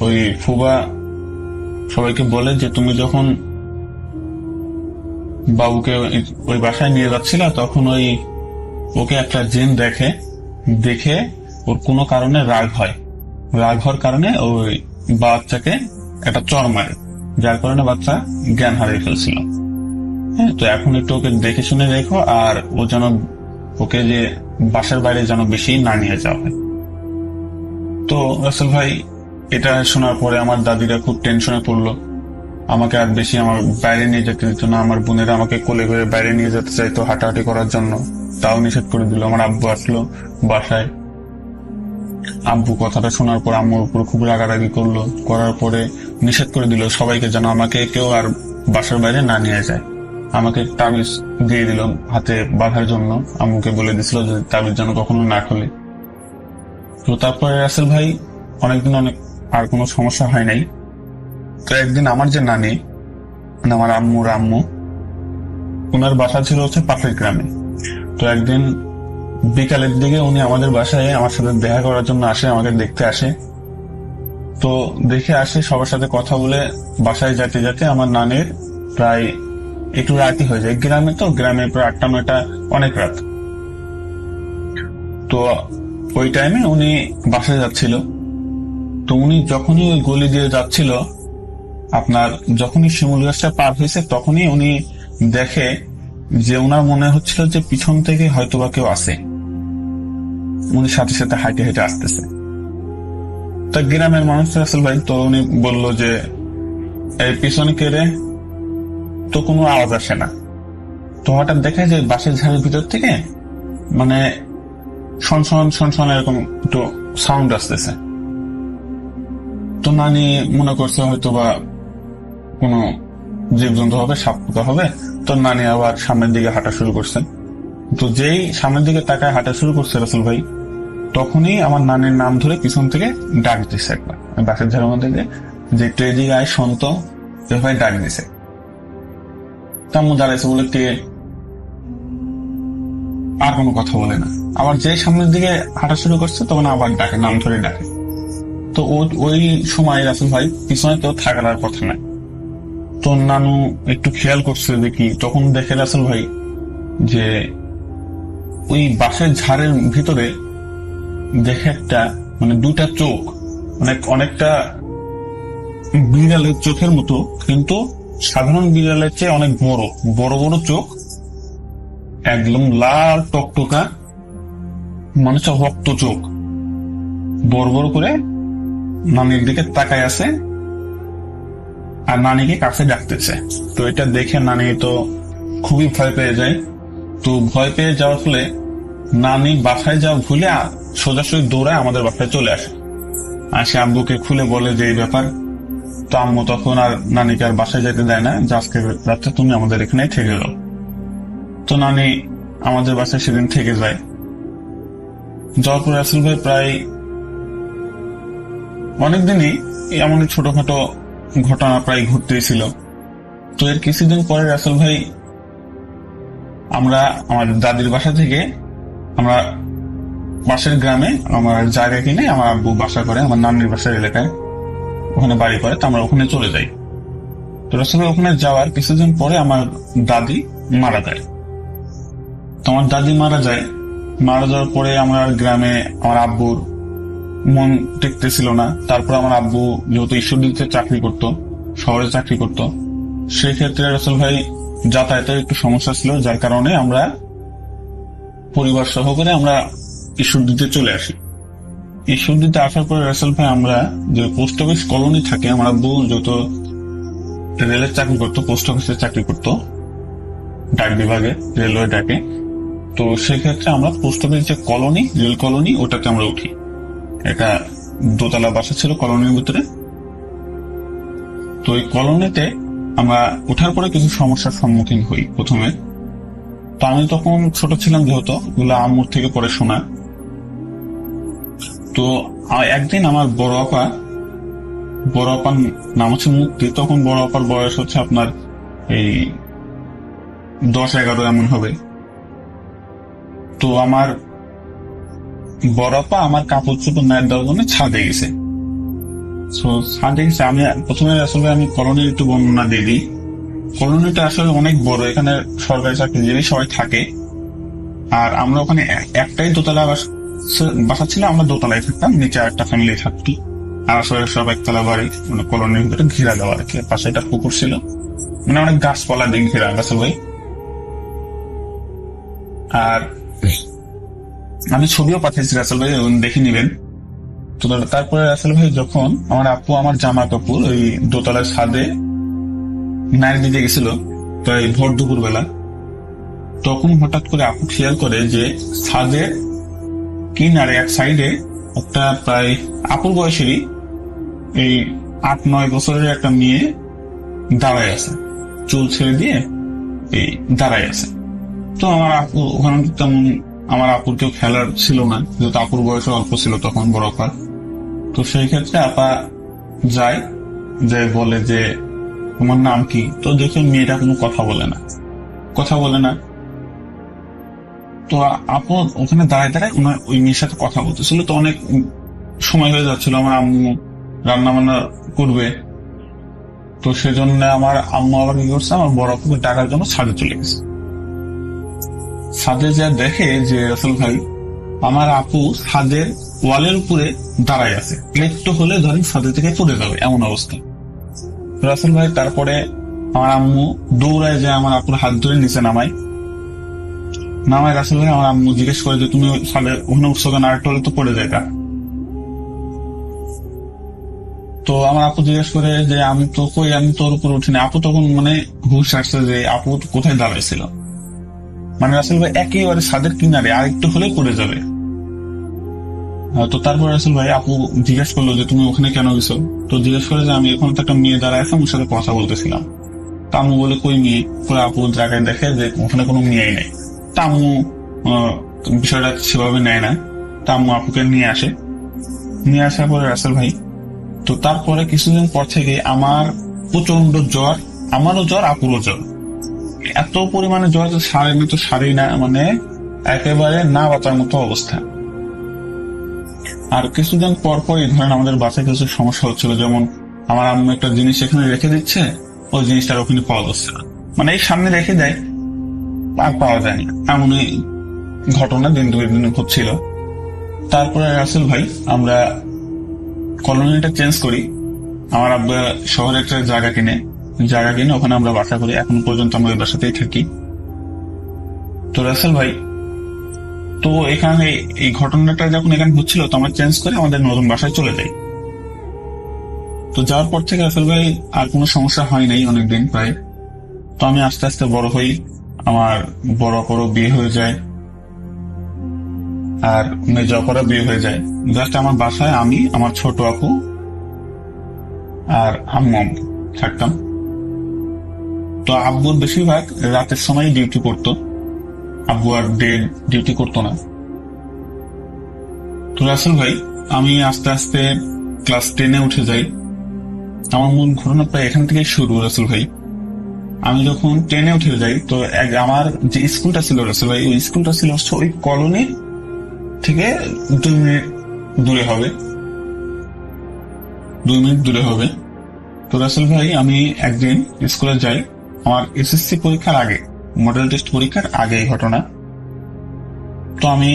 S6: ওই ফুবা সবাইকে বলে যে তুমি যখন বাবুকে ওই বাসায় নিয়ে যাচ্ছিল, তখন ওকে একটা জিন দেখে ওর কোনো কারণে রাগ হওয়ার কারণে ওই বাচ্চাকে একটা চড় মারে, যার কারণে বাচ্চা জ্ঞান হারিয়ে ফেলছিল। হ্যাঁ, তো এখন একটু ওকে দেখে শুনে রেখো, আর ও যেন ওকে যে বাসার বাইরে যেন বেশি না নিয়ে যাওয়া হয়। তো রাসেল ভাই, এটা শোনার পরে আমার দাদিরা খুব টেনশনে পড়লো, আমাকে আর বেশি আমার বাইরে নিয়ে যেতে দিত না। আমার বোনেরা আমাকে কোলে করে বাইরে নিয়ে যেতে চাইতো হাঁটাহাঁটি করার জন্য, তাও নিষেধ করে দিল। আমার আব্বু আসলো বাসায়, আব্বু কথাটা শোনার পর আম্মুর উপর খুব রাগারাগি করার পরে নিষেধ করে দিল সবাইকে যেন আমাকে কেউ আর বাসার বাইরে না নিয়ে যায়। আমাকে তাবিজ দিয়ে দিল হাতে বাঁধার জন্য, আম্মুকে বলে দিছিল যে তাবিজ যেন কখনো না খোলে। তো তারপরে রাসেল ভাই অনেকদিন আর কোনো সমস্যা হয় নাই। তো একদিন আমার যে নানি, আমার আম্মুর আম্মু, ওনার বাসা ছিল হচ্ছে পাশের গ্রামে। তো একদিন বিকালের দিকে উনি আমাদের বাসায় আমার সাথে দেখা করার জন্য আসে, আমাকে দেখতে আসে। তো দেখে আসে, সবার সাথে কথা বলে বাসায় যেতে যেতে আমার নানির প্রায় একটু রাতই হয়ে যায়। গ্রামে প্রায় 8টা-9টা অনেক রাত। তো ওই টাইমে উনি বাসায় যাচ্ছিল। তো উনি যখনই ওই গলি দিয়ে যাচ্ছিল, যখনই শিমুল গাছটা পার হয়েছে, তখনই উনি দেখে যে ওনার মনে হচ্ছিল যে পিছন থেকে হয়তোবা কেউ আসে। উনি সাথে সাথে হাঁটে হেঁটে আসতেছে। তা গ্রামের মানুষ রাসেল ভাই, তো উনি বলল যে এই পিছনে কে রে, তো কোনো আওয়াজ আসে না। তো হঠাৎ দেখে যে বাসের ঝাড়ের ভিতর থেকে মানে শন এরকম একটু সাউন্ড আসতেছে। তো নানি মনে করছে হয়তো বা কোনো জীবজন্তু হবে, সাপ পোকা হবে। তো নানি আবার সামনের দিকে হাঁটা শুরু করছেন। তো যেই সামনের দিকে তাকায় হাঁটা শুরু করছে রাসেল ভাই, তখনই আমার নানির নাম ধরে পিছন থেকে ডাক দিচ্ছে একবার, বাসের ঝাড়ের মধ্যে যে একটু এদিকে আয়, শুনত ভাই ডাক দিছে। তাম্মু দাঁড়াইছে বলে কে, আর কোনো কথা বলে না। আবার যে সামনের দিকে হাঁটা শুরু করছে তখন আবার ডাকে, নাম ধরে ডাকে। তো ওই সময় রাসেল ভাই পিছনে তো থাকার আর কথা নাই। তো নানু একটু খেয়াল করছে দেখি, তখন দেখে রাসেল ভাই যে ওই বাঁশের ঝাড়ের ভিতরে দেখে একটা মানে দুটা চোখ, অনেকটা বিড়ালের চোখের মতো, কিন্তু সাধারণ বিড়ালের চেয়ে অনেক বড় বড় বড় চোখ, একদম লাল টকটকা, মানে রক্ত চোখ, বড় বড় করে নানির দিকে তাকায় আছে আর নানিকে কাছে ডাকতেছে। তো এটা দেখে নানি তো খুবই ভয় পেয়ে যায়। তো ভয় পেয়ে যাওয়ার ফলে নানি বাসায় যাওয়া ভুলে সোজাসুজি দৌড়ায় আমাদের বাসায় চলে আসে। সে আব্বুকে খুলে বলে যে এই ব্যাপার। তো আম্মু তখন আর নানিকে আর বাসায় যেতে দেয় না, যে আজকে রাত্রে তুমি আমাদের এখানে থেকে যাও। তো নানি আমাদের বাসায় সেদিন থেকে যায়। যাওয়ার পর রাসেল ভাই প্রায় অনেকদিনই এমন ছোটখাটো ঘটনা প্রায় ঘটতেই ছিল। তো এর কিছুদিন পরে রাসেল ভাই আমরা আমার দাদির বাসা থেকে আমরা পাশের গ্রামে আমার জায়গা কিনে আমার আব্বু বাসা করে আমার নানির বাসার এলাকায়, ওখানে বাড়ি করে। তো আমরা ওখানে চলে যাই। তো রাসেল ভাই ওখানে যাওয়ার কিছুদিন পরে আমার দাদি মারা যায়। তো আমার দাদি মারা যাওয়ার পরে আমার গ্রামে আমার আব্বুর মন টেকতেছিল না। তারপর আমার আব্বু যেহেতু ঈশ্বরদীতে চাকরি করত, শহরে চাকরি করত, সেই ক্ষেত্রে রাসেল ভাই যাতায়াতের একটু সমস্যা ছিল, যার কারণে আমরা পরিবার সহকারে আমরা ঈশ্বরদীতে চলে আসি। ঈশ্বরদীতে আসার পরে রাসেল ভাই আমরা যে পোস্ট অফিস কলোনি থাকে, আমার আব্বু যত রেলের চাকরি করতো, পোস্ট অফিসের চাকরি করতো ডাক বিভাগে, রেলওয়ে ডাকে। তো সেক্ষেত্রে আমরা পোস্ট অফিস যে কলোনি, রেল কলোনি, ওটাতে আমরা উঠি। এটা দোতলা বাসা ছিল কলোনির ভিতরে। তো এই কলোনিতে আমরা ওঠার পরে কিছু সমস্যার সম্মুখীন হই প্রথমে। তো আমি তখন ছোট ছিলাম, যেহেতু এগুলো আম্মুর থেকে পরে শোনা। তো একদিন আমার বড় আপার নাম হচ্ছে মুক্তি। তখন বড় আপার বয়স হচ্ছে আপনার এই 10-11 এমন হবে। তো আমার বড় আপা আমার কাপড় চোপড় নাইট দেওয়ার জন্য ছাদে গেছে। আমি প্রথমে আসলে আমি কলোনির একটু বর্ণনা দিয়ে দিই। কলোনিটা আসলে অনেক বড়, এখানে সরকারি চাকরিজীবী সবাই থাকে। আর আমরা ওখানে একটাই দোতলা বাসা ছিল, আমরা দোতলায় থাকতাম, নিচে একটা ফ্যামিলি থাকতো, আর আসলে সব একতলা বাড়ি, মানে কলোনির ভিতরে ঘেরা দেওয়া আর কি। পাশে একটা পুকুর ছিল, মানে অনেক গাছপালা দিয়ে ঘেরা রাসেল ভাই। আর আমি ছবিও পাঠিয়েছি রাসেল ভাই, দেখে নিবেন। তো তারপরে রাসেল ভাই যখন আমার আপু আমার জামা কাপড় ওই দোতলার ছাদে নাইট দিতে গেছিল, তো এই ভোর দুপুর বেলা, তখন হঠাৎ করে আপু খেয়াল করে যে ছাদের কিনারে এক সাইডে একটা প্রায় আপুর বয়সেরই এই 8-9 বছরের একটা মেয়ে দাঁড়ায় আছে, চুল ছেড়ে দিয়ে এই দাঁড়ায় আছে। তো আমার আপু ওখানে তেমন, আমার আপুর কেউ খেলার ছিল না, যেহেতু আপুর বয়স অল্প ছিল তখন বড় আপা। তো সেই ক্ষেত্রে আপা যায়, যে বলে যে তোমার নাম কি? তো দেখে মেয়েটা কোনো কথা বলে না। তো আপু ওখানে দাঁড়ায় ওনার ওই মেয়ের সাথে কথা বলতেছিল। তো অনেক সময় হয়ে যাচ্ছিল, আমার আম্মু রান্না বান্না করবে। তো সেজন্য আমার আম্মু আবার কি করছে, আমার বড় আপুকে ডাকার জন্য ছাদে চলে গেছে। ছাদে যা দেখে যে রাসেল ভাই আমার আপু ছাদের ওয়ালের উপরে দাঁড়ায় আছে, একটু হলে ধরেন ছাদে থেকে পড়ে যাবে এমন অবস্থা। রাসেল ভাই তারপরে আমার আম্মু দৌড়ায় যে আমার আপুর হাত ধরে নিচে নামায় রাসেল ভাই আমার আম্মু জিজ্ঞেস করে যে তুমি ছাদের ওখানে উঠছো কেন, আর টলে তো পড়ে যায়। তো আমার আপু জিজ্ঞেস করে যে আমি তোর উপর উঠিনি। আপু তখন মানে হুশ আসছে যে আপু কোথায় দাঁড়াইছিল, মানে রাসেল ভাই একেবারে ছাদের কিনারে, আর একটু হলে পড়ে যাবে। তো তারপর রাসেল ভাই আপু জিজ্ঞেস করলো যে তুমি ওখানে কেন গেছো? তো জিজ্ঞেস করে যে আমি ওখানে তো একটা মেয়ে দাঁড়ায় আছে, আমার সাথে কথা বলতেছিলাম। তা আম্মু বলে কই মেয়ে? পরে আপু জায়গায় দেখে যে ওখানে কোনো মেয়েই নেই। তা আম্মু বিষয়টা সেভাবে নেয় না। তা আম্মু আপুকে নিয়ে আসার পরে রাসেল ভাই, তো তারপরে কিছুদিন পর থেকে আমার প্রচন্ড জ্বর, আমারও জ্বর, আপুরও জ্বর, এত পরিমাণে জ্বর যে সারি না, মানে একেবারে না বাঁচার মতো অবস্থা। আর কিছুদিন পর পরই ধরেন আমাদের বাসায় কিছু সমস্যা হচ্ছিল, যেমন আমার আম্মু একটা জিনিস এখানে রেখে দিচ্ছে, ওই জিনিসটার ওখানে পাওয়া যাচ্ছে না, মানে এই সামনে রেখে দেয় আর পাওয়া যায় না, এমনই ঘটনা, দিন 2 দিন হচ্ছিল। তারপরে রাসেল ভাই আমরা কলোনিটা চেঞ্জ করি। আমার আব্বা শহরে একটা জায়গা কিনে ওখানে আমরা বাসা করি। এখন পর্যন্ত আমরা ওই বাসাতেই থাকি। তো রাসেল ভাই, তো এখানে এই ঘটনাটা যখন এখানে হচ্ছিল, তো আমরা চেঞ্জ করে আমাদের নতুন বাসায় চলে যাই। তো যাওয়ার পর থেকে রাসেল ভাই আর কোনো সমস্যা হয় নাই অনেকদিন প্রায়। তো আমি আস্তে আস্তে বড় হই, আমার বড় অপরও বিয়ে হয়ে যায়, আর মেজ অপরও বিয়ে হয়ে যায়। জাস্ট আমার বাসায় আমি, আমার ছোট আপু আর আম্মু থাকতাম। তো আব্বুর বেশিরভাগ রাতের সময় ডিউটি করতো, আব্বু আর ডে ডিউটি করতো না। তো রাসেল ভাই, আমি আস্তে আস্তে ক্লাস 10-এ উঠে যাই। আমার মূল ঘটনা প্রায় এখান থেকে শুরু। রাসেল ভাই, আমি যখন 10-এ উঠে যাই, তো আমার যে স্কুলটা ছিল রাসেল ভাই, ওই স্কুলটা ছিল ওই কলোনি থেকে 2 মিনিট দূরে হবে, 2 মিনিট দূরে হবে। তো রাসেল ভাই, আমি একদিন স্কুলে যাই, আমার এসএসসি পরীক্ষার আগে, মডেল টেস্ট পরীক্ষার আগে এই ঘটনা। তো আমি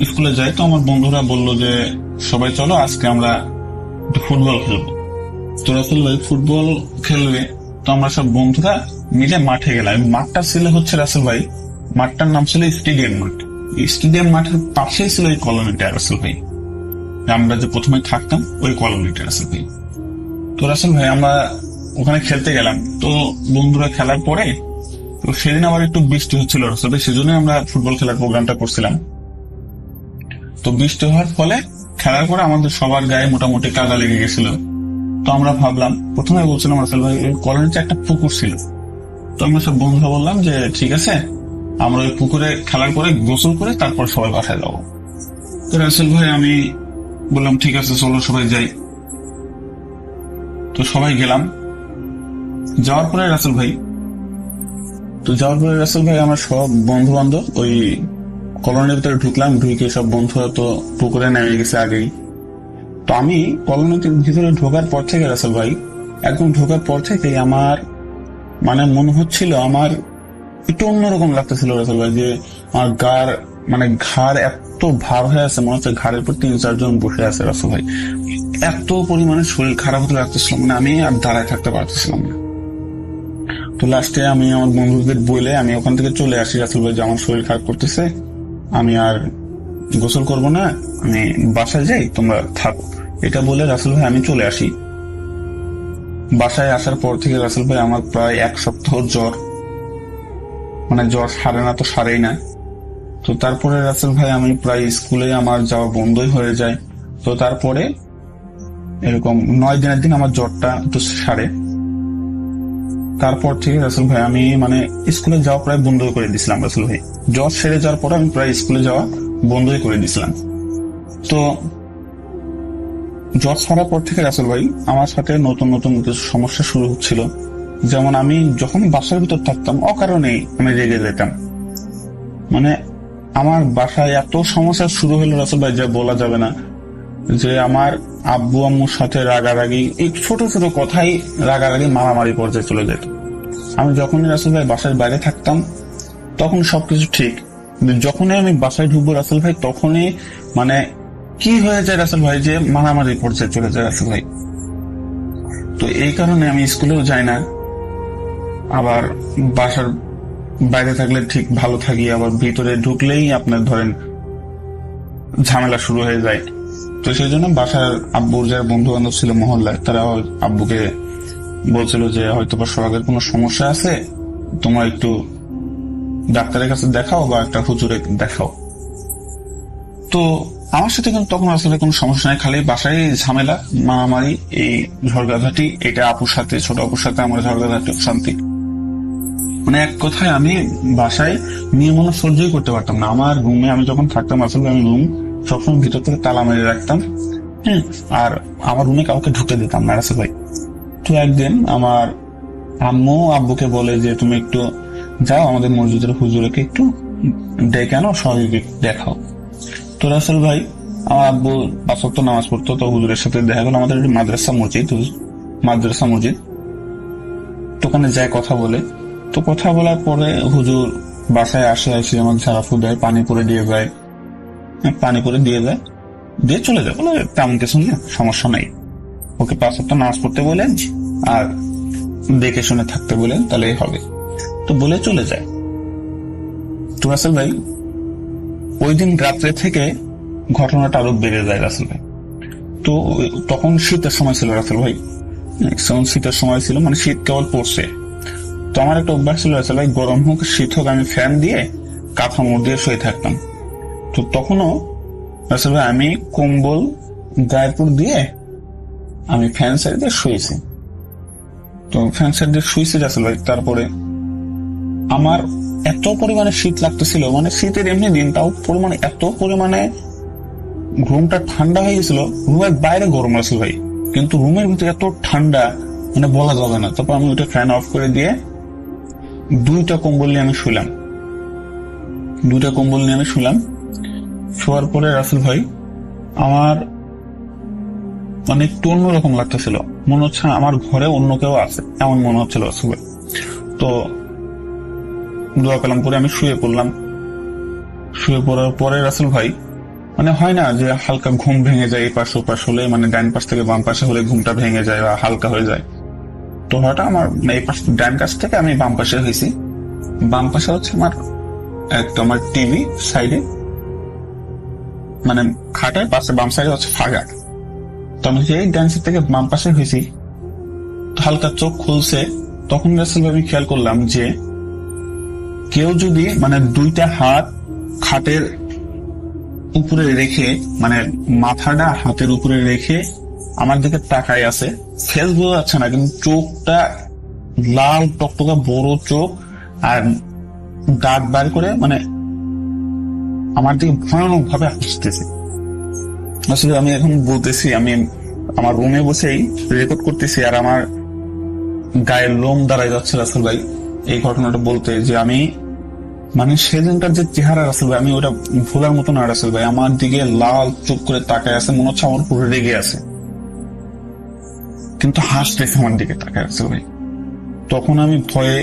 S6: স্কুলে যাই, তো আমার বন্ধুরা বললো যে সবাই চলো আজকে আমরা ফুটবল খেলবো। তো রাসেল ভাই, ফুটবল খেলবে, তো আমরা সব বন্ধুরা মিলে মাঠে গেলাম। মাঠটা ছিল হচ্ছে রাসেল ভাই, মাঠটার নাম ছিল স্টেডিয়াম মাঠ। স্টেডিয়াম মাঠের পাশেই ছিল এই কলোনিটা রাসেল ভাই, আমরা যে প্রথমে থাকতাম ওই কলোনিটা রাসেল ভাই। তো রাসেল ভাই, আমরা ওখানে খেলতে গেলাম। তো বন্ধুরা খেলার পরে, তো সেদিন আবার একটু বৃষ্টি হচ্ছিল রাসেল ভাই, সেজন্য আমরা ফুটবল খেলার প্রোগ্রামটা করছিলাম। তো বৃষ্টি হওয়ার ফলে খেলার পরে আমাদের সবার গায়ে মোটামুটি কাদা লেগে গেছিল। তো আমরা ভাবলাম, প্রথমে বলছিলাম রাসেল ভাই, ওই কলোনিতে একটা পুকুর ছিল। তো আমরা সব বন্ধুরা বললাম যে ঠিক আছে, আমরা ওই পুকুরে খেলার পরে গোসল করে তারপর সবাই বাসায় যাবো। তো রাসেল ভাই, আমি বললাম ঠিক আছে চলো সবাই যাই। তো সবাই গেলাম। যাওয়ার পরে রাসেল ভাই, আমরা সব বন্ধু বান্ধব ওই কলোনির ভিতরে ঢুকলাম। ঢুকে সব বন্ধুরা তো পুকুরে নেমে গেছে আগেই। তো আমি কলোনির ভিতরে ঢোকার পর থেকে রাসেল ভাই, একদম ঢোকার পর থেকে আমার মানে মনে হচ্ছিল, আমার একটু অন্যরকম লাগতেছিল রাসেল ভাই, যে আমার ঘাড় এত ভার হয়ে আছে, মনে হচ্ছে ঘাড়ের উপর 3-4 জন বসে আছে রাসেল ভাই। এত পরিমাণে শরীর খারাপ হতে লাগতেছিল, মানে আমি আর দাঁড়ায় থাকতে পারতেছিলাম না। তো লাস্টে আমি আমার বন্ধুদের বলে আমি ওখান থেকে চলে আসি রাসেল ভাই, যে আমার শরীর খারাপ করতেছে, আমি আর গোসল করব না, আমি বাসায় যাই, তোমরা থাকো। এটা বলে রাসেল ভাই আমি চলে আসি। বাসায় আসার পর থেকে রাসেল ভাই আমার প্রায় 1 সপ্তাহ জ্বর, মানে জ্বর সারে না তো সারেই না। তো তারপরে রাসেল ভাই আমি প্রায় স্কুলে আমার যাওয়া বন্ধই হয়ে যায়। তো তারপরে এরকম 9 দিনের দিন আমার জ্বরটা একটু সারে। তারপর থেকে রাসেল ভাই আমি মানে স্কুলে যাওয়া প্রায় বন্ধ করে দিছিলাম রাসেল ভাই। জ্বর সেরে যাওয়ার পরে আমি প্রায় স্কুলে যাওয়া বন্ধই করে দিছিলাম। তো জ্বর সারার পর থেকে রাসেল ভাই আমার সাথে নতুন নতুন কিছু সমস্যা শুরু হচ্ছিল। যেমন আমি যখন বাসার ভিতর থাকতাম অকারণেই আমি রেগে যেতাম। মানে আমার বাসায় এত সমস্যা শুরু হলো রাসেল ভাই, যা বলা যাবে না। যে আমার আব্বু আম্মুর সাথে রাগারাগি, এই ছোট ছোট কথাই রাগারাগি মারামারি পর্যায়ে চলে যেত। আমি যখনই রাসেল ভাই বাসার বাইরে থাকতাম তখন সবকিছু ঠিক, যখনই আমি বাসায় ঢুকবো রাসেল ভাই তখনই মানে কি হয়ে যায় রাসেল ভাই, যে মারামারি পর্যায়ে চলে যায় রাসেল ভাই। তো এই কারণে আমি স্কুলেও যাই না, আবার বাসার বাইরে থাকলে ঠিক ভালো থাকি, আবার ভিতরে ঢুকলেই আপনার ধরেন ঝামেলা শুরু হয়ে যায়। তো সেই জন্য বাসার আব্বুর যারা বন্ধু বান্ধব ছিল মহল্লায়, তারা আব্বুকে বলছিল যে হয়তো বা সোহাগের কোনো সমস্যা আছে, তোমরা একটু ডাক্তারের কাছে দেখাও বা একটা হুজুরে দেখাও। তো আমার সাথে কিন্তু তখন আসলে কোনো সমস্যা নাই, খালি বাসায় ঝামেলা মারামারি, এই ঝড়গাঝাটি, এটা আপুর সাথে ছোট আপুর সাথে আমার ঝড়গাঝাটি শান্তি। মানে এক কথায় আমি বাসায় নিয়ে মনে সহ্যই করতে পারতাম না। আমার রুমে আমি যখন থাকতাম আসলে আমি রুম সবসময় ভিতর থেকে তালা মেরে রাখতাম, আর আমার রুমে কাউকে ঢুকে দিতাম না রাসেল ভাই। তো একদিন আমার আম্মু আব্বুকে বলে যে তুমি একটু যাও আমাদের মসজিদের হুজুরকে একটু ডেকে আনো, সবাইকে দেখাও। তো রাসেল ভাই আমার আব্বু 5 ওয়াক্ত নামাজ পড়তো, তো হুজুরের সাথে দেখা গেল আমাদের মাদ্রাসা মসজিদ, তো ওখানে যায় কথা বলে। তো কথা বলার পরে হুজুর বাসায় এসে আমার ঝাড়া ফু দেয়, পানি পরে দিয়ে যায়, দিয়ে চলে যায়, বলে তেমন কিছু না, সমস্যা নাই, ওকে 5 ওয়াক্ত নামাজ পড়তে বলেন আর দেখে শুনে থাকতে বলেন, তাহলেই হবে। তো বলে চলে যায়। তো রাসেল ভাই ওই দিন রাত্রে থেকে ঘটনাটা আরো বেড়ে যায় রাসেল ভাই। তো তখন শীতের সময় ছিল রাসেল ভাই, শীতের সময় ছিল, মানে শীত কেবল পড়ছে। তো আমার একটা অভ্যাস ছিল রাসেল ভাই, গরম হোক শীত হোক আমি ফ্যান দিয়ে কাঁথা মোড় দিয়ে শুয়ে থাকতাম। তো তখনও রাসেল ভাই আমি কম্বল গায়েপুর দিয়ে আমি ফ্যান সাইড দিয়ে শুয়েছি। তো ফ্যান সাইড দিয়ে শুয়েছি রাসেল ভাই, তারপরে আমার এত পরিমাণে শীত লাগতেছিল, মানে শীতের এমনি দিন, তাও পরিমাণে এত পরিমাণে রুমটা ঠান্ডা হয়ে গেছিল। রুমের বাইরে গরম রাসেল ভাই, কিন্তু রুমের ভিতরে এত ঠান্ডা মানে বলা যাবে না। তারপর আমি ওটা ফ্যান অফ করে দিয়ে 2টা কম্বল নিয়ে আমি শুলাম। শোয়ার পরে রাসেল ভাই আমার মানে একটু অন্যরকম লাগতেছিল, মনে হচ্ছে আমার ঘরে অন্য কেউ আছে, এমন মনে হচ্ছিল রাসেল ভাই। তো দোয়া কালাম করে আমি শুয়ে পড়লাম। শুয়ে পড়ার পরে রাসেল ভাই মানে হয় না যে হালকা ঘুম ভেঙে যায়, এই পাশ ওপাশ হলে, মানে ডান পাশ থেকে বাম পাশে হলে ঘুমটা ভেঙে যায় বা হালকা হয়ে যায়। তো হঠাৎ আমার এই পাশ ডান কাছ থেকে আমি বাম পাশে হয়েছি। বাম পাশে হচ্ছে আমার একটা আমার টিভি সাইডে, মানে খাটের পাশে বাম সাইডে হচ্ছে ফাঁকা। তো আমি যেই ডান সাইড থেকে বাম পাশে হয়েছি, হালকা চোখ খুলছে, তখন রাসেল ভাই আমি খেয়াল করলাম যে কেউ যদি মানে 2টা হাত খাটের উপরে রেখে, মানে মাথাটা হাতের উপরে রেখে আমার দিকে তাকায় আছে, ফেস বোঝা যাচ্ছে না, কিন্তু চোখটা লাল টকটকা বড় চোখ আর দাঁত বার করে মানে আমার দিকে ভয়ানক ভাবে হাসতেছে। আসলে আমি এখন বলতেছি, আমি আমার রুমে বসেই রেকর্ড করতেছি আর আমার গায়ের লোম দাঁড়ায় যাচ্ছে রাসেল ভাই এই ঘটনাটা বলতে, যে আমি মানে সেদিনকার যে চেহারা রাসেল ভাই, আমি ওটা ভোলার মতো না রাসেল ভাই। আমার দিকে লাল চোখ করে তাকায় আছে, মনে হচ্ছে আমার উপরে রেগে আছে, কিন্তু হাসতেছে আমার দিকে তাকায় রাসেল ভাই। তখন আমি ভয়ে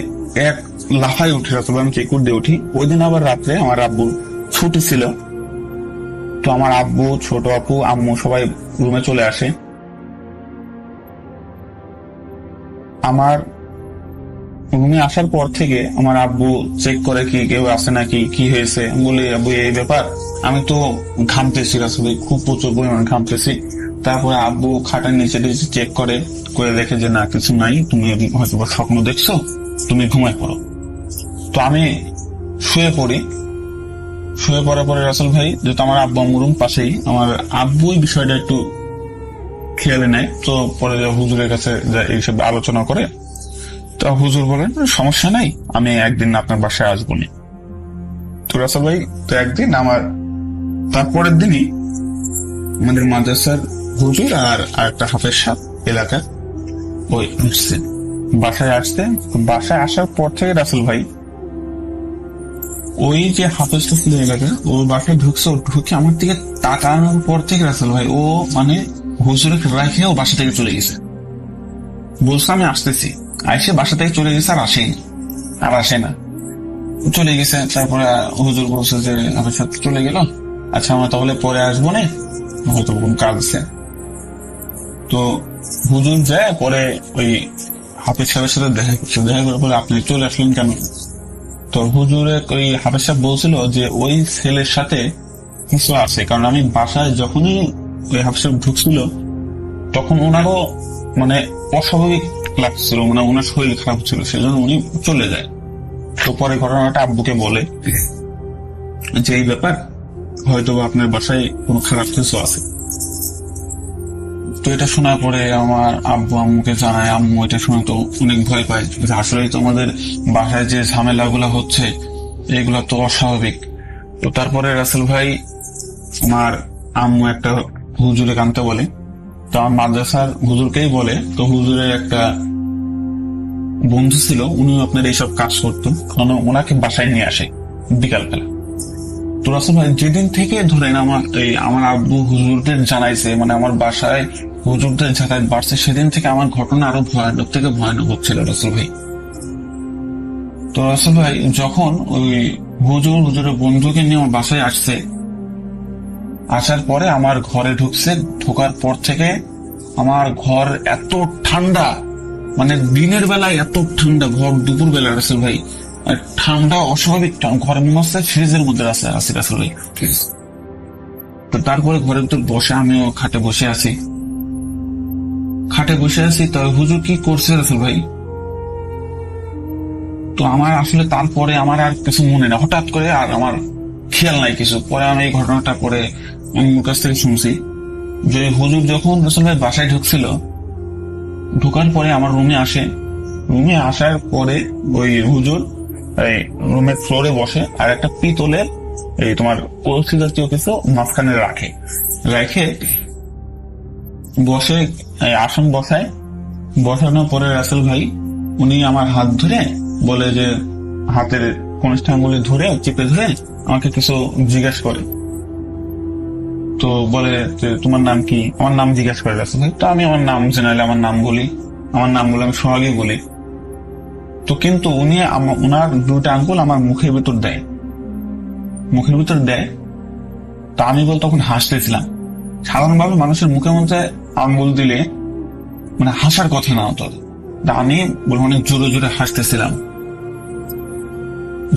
S6: এক লাফায় উঠি রাসেল ভাই, আমি চেকুর দিয়ে উঠি। ওই দিন আবার রাত্রে আমার আব্বুর ছুটি ছিল, তো আমার আব্বু, ছোট আপু, আম্মু সবাই রুমে চলে আসে। আমার রুমে আসার পর থেকে আমার আব্বু চেক করে কি কেউ আছে নাকি, কি হয়েছে। বলি আব্বু এই ব্যাপার, আমি তো ঘামতেছি আসলে, খুব প্রচুর পরিমাণে ঘামতেছি। তারপরে আব্বু খাটার নিচে চেক করে দেখে যে না কিছু নাই, তুমি হয়তো স্বপ্ন দেখছো, তুমি ঘুমাই পড়ো। তো আমি শুয়ে পড়ি। শুয়ে পড়ার পরে রাসেল ভাই, যেহেতু আমার আব্বু আম্মুর রুম পাশেই, আমার আব্বু এই বিষয়টা একটু খেয়ালে নেয়। তো পরে হুজুরের কাছে এইসব আলোচনা করে, তো হুজুর বলেন সমস্যা নাই, আমি একদিন আপনার বাসায় আসবো নি। তো রাসেল ভাই তো একদিন আমার তারপরের দিনই আমাদের মাদ্রাসার হুজুর আর একটা হাফেজ সাহেব এলাকার ওই আসছেন বাসায় আসতে। বাসায় আসার পর থেকে রাসেল ভাই ওই যে হাফেজটা ছিল এলাকা, ও বাসায় ঢুকে আমার দিকে তাকানোর পর থেকে রাসেল ভাই ও মানে হুজুরকে রাখে ও বাসা থেকে চলে গেছে। বলছে আমি আসতেছি, আইসে বাসা থেকে চলে গেছে, আর আসে না, চলে গেছে। তারপরে হুজুর বলছে যে আমার সাথে চলে গেল, আচ্ছা আমরা তাহলে পরে আসবো না, হয়তো কোন কাজ আছে। তো হুজুর যায়, পরে ওই হাফেজ সাহেবের সাথে দেখা করে বলে আপনি চলে আসলেন কেন? তো হুজুরে ওই হাফেজ সাহেব বলছিল যে ওই ছেলের সাথে কিছু আছে, কারণ আমি বাসায় যখনই ওই হাফেজ সাহেব ঢুকছিল তখন ওনারও মানে অস্বাভাবিক লাগছিল, মানে ওনার শরীর খারাপ ছিল, সেজন্য উনি চলে যায়। তো পরে ঘটনাটা আব্বুকে বলে যে এই ব্যাপার, হয়তো আপনার বাসায় কোনো খারাপ কিছু আছে। তো এটা শোনার পরে আমার আব্বু আম্মুকে জানায়। আম্মু এটা শুনে তো অনেক ভয় পায়, আসলে তোমাদের বাসায় যে ঝামেলাগুলো হচ্ছে এগুলো তো অস্বাভাবিক। তো তারপরে রাসেল ভাই আমার আম্মু একটা হুজুরে কানতে বলে, তো আমার মাদ্রাসার হুজুরকেই বলে। তো হুজুরের একটা বন্ধু ছিল, উনিও আপনার এইসব কাজ করতেন, কারণ ওনাকে বাসায় নিয়ে আসে বিকালবেলা। তো রাসেল ভাই যেদিন থেকে ধরেন আমার আব্বু হুজুরদের জানাইছে, মানে আমার বাসায় হুজুরদের যাতায়াত বাড়ছে, সেদিন থেকে আমার ঘটনা আরো ভয়ানক থেকে ভয়ানক হচ্ছিল রাসেল ভাই। তো তো রাসেল ভাই যখন ওই হুজুরের বন্ধুকে নিয়ে আমার বাসায় আসছে, আসার পরে আমার ঘরে ঢুকছে, ঢোকার পর থেকে আমার ঘর এত ঠান্ডা, মানে দিনের বেলায় এত ঠান্ডা, ঘর দুপুর বেলা রাসেল ভাই আর ঠান্ডা, অস্বাভাবিক ঘরে মনে হচ্ছে ফ্রিজের মধ্যে আছে রাসেল ভাই। তো তারপরে ঘরের ভিতর বসে আমিও খাটে বসে আছি, তো হুজুর কি করছে রাসেল ভাই, তো আমার আসলে তারপরে আমার আর কিছু মনে না, হঠাৎ করে আর আমার খেয়াল নাই কিছু। পরে আমি এই ঘটনাটা পরে আমার কাছ থেকে শুনছি যে হুজুর যখন রাসেল ভাই বাসায় ঢুকছিল, ঢোকার পরে আমার রুমে আসে, রুমে আসার পরে ওই হুজুর এই রুমের ফ্লোরে বসে আর একটা পিতলের এই তোমার কলসি জাতীয় কিছু মাঝখানে রেখে বসে, আসন বসায়। বসানোর পরে রাসেল ভাই উনি আমার হাত ধরে বলে যে, হাতের কনিষ্ঠাঙ্গুলি ধরে চেপে ধরে আমাকে কিছু জিজ্ঞাসা করে। তো বলে যে তোমার নাম কি, আমার নাম জিজ্ঞাসা করে রাসেল ভাই। তো আমি আমার নাম জেনারেলি আমার নাম বলি আমি সোহাগই বলি। তো কিন্তু উনি ওনার দুইটা আঙ্গুল আমার মুখের ভিতর দেয়। তা আমি বল তখন হাসতেছিলাম। সাধারণভাবে মানুষের মুখের মধ্যে আঙ্গুল দিলে মানে হাসার কথা না হতো, আমি অনেক জোরে জোরে হাসতেছিলাম।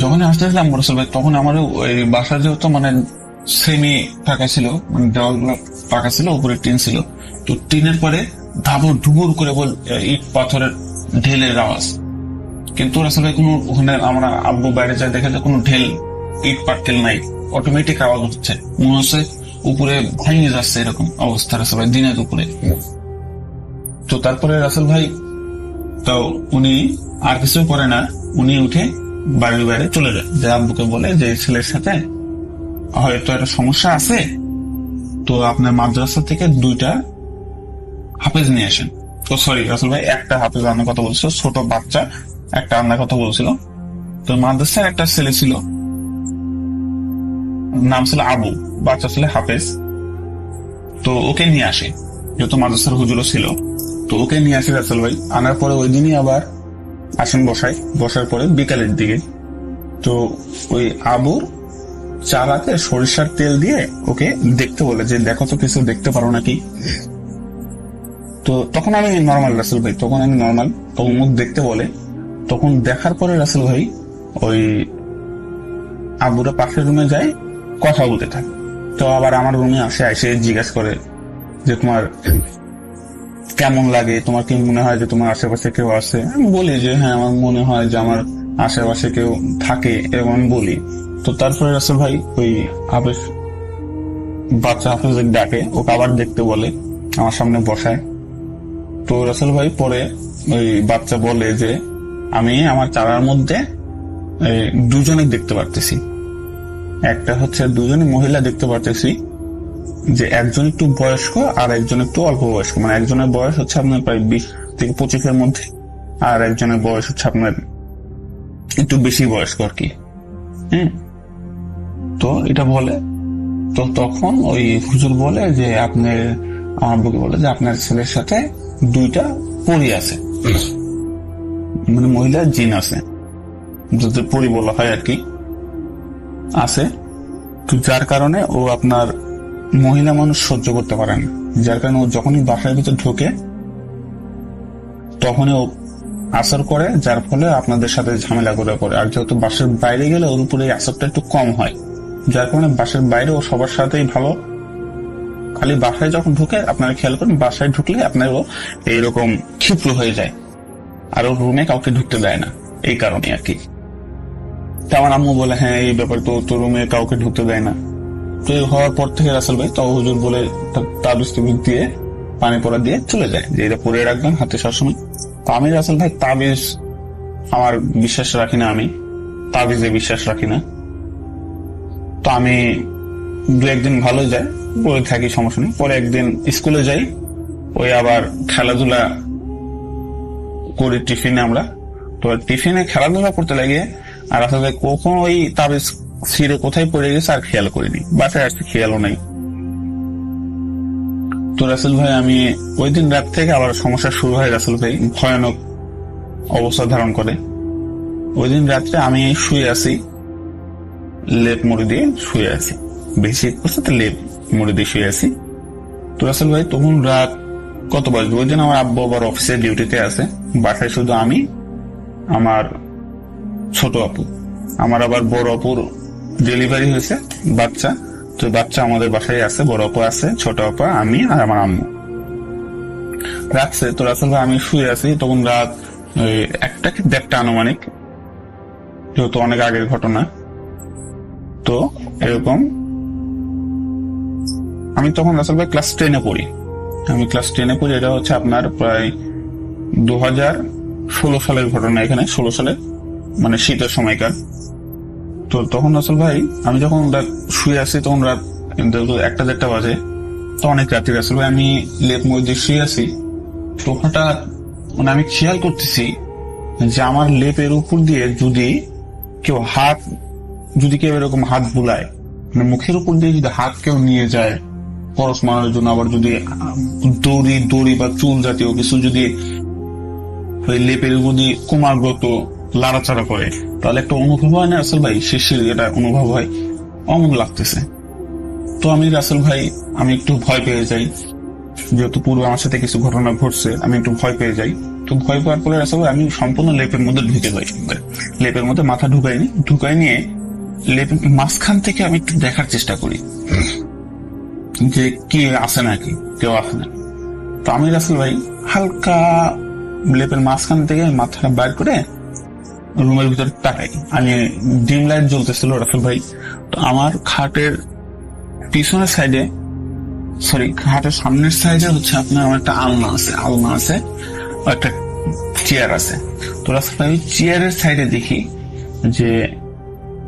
S6: যখন হাসতেছিলাম রাসেল ভাই, তখন আমার ওই বাসা যেহেতু মানে সেমি ফাঁকা ছিল, মানে দেওয়ালগুলো পাকা ছিল, উপরে টিন ছিল, তো টিনের পরে ধাবর ধুবুর করে ইট পাথরের ঢেলের আওয়াজ। কিন্তু রাসেল ভাই কোনো ওখানে আমরা আব্বু বাইরে যায় দেখে যে কোনো ঢেল ইট পাটকেল নাই, অটোমেটিক আওয়াজ হচ্ছে, মনে হচ্ছে উপরে ভেঙে যাচ্ছে, এরকম অবস্থা রাসেল ভাই দিনের উপরে। তো তারপরে রাসেল ভাই তো উনি আর কিছু করে না, উনি উঠে বাড়ির বাইরে চলে যায়, যে আব্বুকে বলে যে ছেলের সাথে হয়তো একটা সমস্যা আছে, তো আপনার মাদ্রাসা থেকে 2টা হাফেজ নিয়ে আসেন। তো সরি রাসেল ভাই, একটা হাফেজ আনার কথা বলছিল, ছোট বাচ্চা একটা আনার কথা বলছিল। তো মাদ্রাসার একটা ছেলে ছিল, নাম ছিল আবু, বাচ্চা ছিল হাফেজ। তো ওকে নিয়ে আসে, যেহেতু মাদ্রাসার হুজুরও ছিল, তো ওকে নিয়ে আসে রাসেল ভাই। আনার পরে ওই দিনই আবার আসেন বসার পরে বিকালের দিকে, তো ওই আবুর চারাতে সরিষার তেল দিয়ে ওকে দেখতে বলে যে দেখো তো কিছু দেখতে পারো নাকি। তো তখন আমি নর্মাল রাসেল ভাই, তখন মুখ দেখতে বলে। তখন দেখার পরে রাসেল ভাই ওই আবুরা পাশের রুমে যায়, কথা বলতে থাকে। তো আবার আমার রুমে এসে জিজ্ঞাসা করে যে তোমার কেমন লাগে, তোমার কি মনে হয় যে তোমার আশেপাশে কেউ আছে? আমি বলি যে হ্যাঁ, আমার মনে হয় যে আমার আশেপাশে কেউ থাকে, এরকম আমি বলি। তো তারপরে রাসেল ভাই ওই বাচ্চা হাফেজ ডাকে, ওকে আবার দেখতে বলে, আমার সামনে বসায়। তো রাসেল ভাই পরে ওই বাচ্চা বলে যে আমি আমার চারার মধ্যে 2জনে দেখতে পারতেছি, একটা হচ্ছে 2জনই মহিলা দেখতে পারতেছি, যে একজন একটু বয়স্ক আর একজন একটু অল্প বয়স্ক, মানে একজনের বয়স হচ্ছে আপনার প্রায় 20 থেকে 25-এর মধ্যে, আর একজনের বয়স হচ্ছে আপনার একটু বেশি বয়স্ক আর কি। তো এটা বলে। তো তখন ওই হুজুর বলে যে আপনার আব্বুকে বলে যে আপনার ছেলের সাথে 2টা পরী আছে, মানে মহিলা জিন আছে, যদি পরী বলা হয় আর কি, আছে। তো যার কারণে ও আপনার মহিলা মানুষ সহ্য করতে পারে না, যার কারণে ও যখনই বাসার ভিতর ঢোকে তখনই ও আসর করে, যার ফলে আপনাদের সাথে ঝামেলা করে পড়ে। আর যেহেতু বাসার বাইরে গেলে ওর উপরে এই আসরটা একটু কম হয়, যার কারণে বাসার বাইরে ও সবার সাথেই ভালো, খালি বাসায় যখন ঢুকে আপনারা খেয়াল করেন, বাসায় ঢুকলে আপনার ও এইরকম ক্ষিপ্র হয়ে যায়, আর ও রুমে কাউকে ঢুকতে দেয় না, এই কারণে আর কি। তো আমার আম্মু বলে হ্যাঁ এই ব্যাপার, তো রুমে কাউকে ঢুকতে দেয় না। তো এই হওয়ার পর থেকে রাসেল ভাই তো হুজুর বলে তাবিজ দিয়ে পানি পড়া দিয়ে চলে যায় যে এটা পরে রাখবেন হাতে সবসময়। তো আমি রাসেল ভাই তাবিজ আমার বিশ্বাস রাখি না, আমি তাবিজে বিশ্বাস রাখি না। তো আমি 2-1 দিন ভালো যায়, পরে থাকি, সমস্যা নেই। পরে একদিন স্কুলে যাই, ওই আবার খেলাধুলা করি টিফিনে আমরা। তো টিফিনে খেলাধুলা করতে লাগে, আর আসলে কখন ওই তাবিজ ছিঁড়ে কোথায় পড়ে গেছে আর খেয়াল করিনি, বাসায় আসতে খেয়ালও নাই। তো রাসেল ভাই আমি ওই দিন রাত থেকে আবার সমস্যা শুরু হয় রাসেল ভাই, ভয়ানক অবস্থা ধারণ করে। ওই দিন রাত্রে আমি শুয়ে আছি, লেপ মুড়ি দিয়ে শুয়ে আছি, বেশি করছে তো লেপ মুড়ি দিয়ে শুয়ে আছি। তো রাসেল ভাই তখন রাত কত বাজবে, ওই দিন আমার আব্বু আবার অফিসে ডিউটিতে আছে, বাসায় শুধু আমি, আমার ছোট আপু, আমার আবার বড় আপুর ডেলিভারি হয়েছে বাচ্চা, তো বাচ্চা আমাদের বাসায় আছে, বড় আপু আছে, ছোট আপা, আমি আর আমার আম্মু রাখছে। তো রাসেল ভাই আমি শুয়ে আছি, তখন রাত 1টা কি 1:30 আনুমানিক, যেহেতু অনেক আগের ঘটনা। তো এরকম আমি তখন রাসেল ভাই ক্লাস 10-এ পড়ি, আমি ক্লাস 10-এ পড়ি। এটা হচ্ছে আপনার প্রায় 2016 সালের ঘটনা, এখানে 16 সালে মানে শীতের সময়কার। তো তখন রাসেল ভাই আমি যখন শুয়ে আছি, তখন রাত 1টা-1:30 বাজে, তো অনেক রাত্রি। রাসেল ভাই আমি লেপ মুড়ি দিয়ে শুয়ে আছি, তো হঠাৎ মানে আমি খেয়াল করতেছি যে আমার লেপের উপর দিয়ে যদি কেউ এরকম হাত বুলায়, মানে মুখের উপর দিয়ে যদি হাত কেউ নিয়ে যায় পরশ মারার জন্য, আবার যদি দড়ি বা চুল জাতীয় কিছু যদি ওই লেপের উপর দিয়ে ক্রমাগত লাড়াচাড়া করে, তাহলে একটা অনুভব হয় না রাসেল ভাই, শিশির এটা অনুভব হয়, অমন লাগতেছে। তো আমি রাসেল ভাই আমি একটু ভয় পেয়ে যাই, যেহেতু পূর্বে আমার সাথে কিছু ঘটনা ঘটছে, আমি একটু ভয় পেয়ে যাই। তো ভয় পাওয়ার পরে রাসেল ভাই আমি সম্পূর্ণ লেপের মধ্যে ঢুকে যাই, লেপের মধ্যে মাথা ঢুকাই নিয়ে লেপের মাঝখান থেকে আমি একটু দেখার চেষ্টা করি যে কি আছে নাকি, কেউ আছে না। তো আমি রাসেল ভাই হালকা লেপের মাঝখান থেকে মাথাটা বাইর করে রুমের ভিতরে তাকাই, আমি ডিম লাইট জ্বলতেছিল রাসেল ভাই। তো আমার খাটের পিছনের সাইডে, খাটের সামনের সাইডে হচ্ছে আপনার আমার একটা আলনা আছে, একটা চেয়ার আছে। তো রাসেল ভাই চেয়ারের সাইডে দেখি যে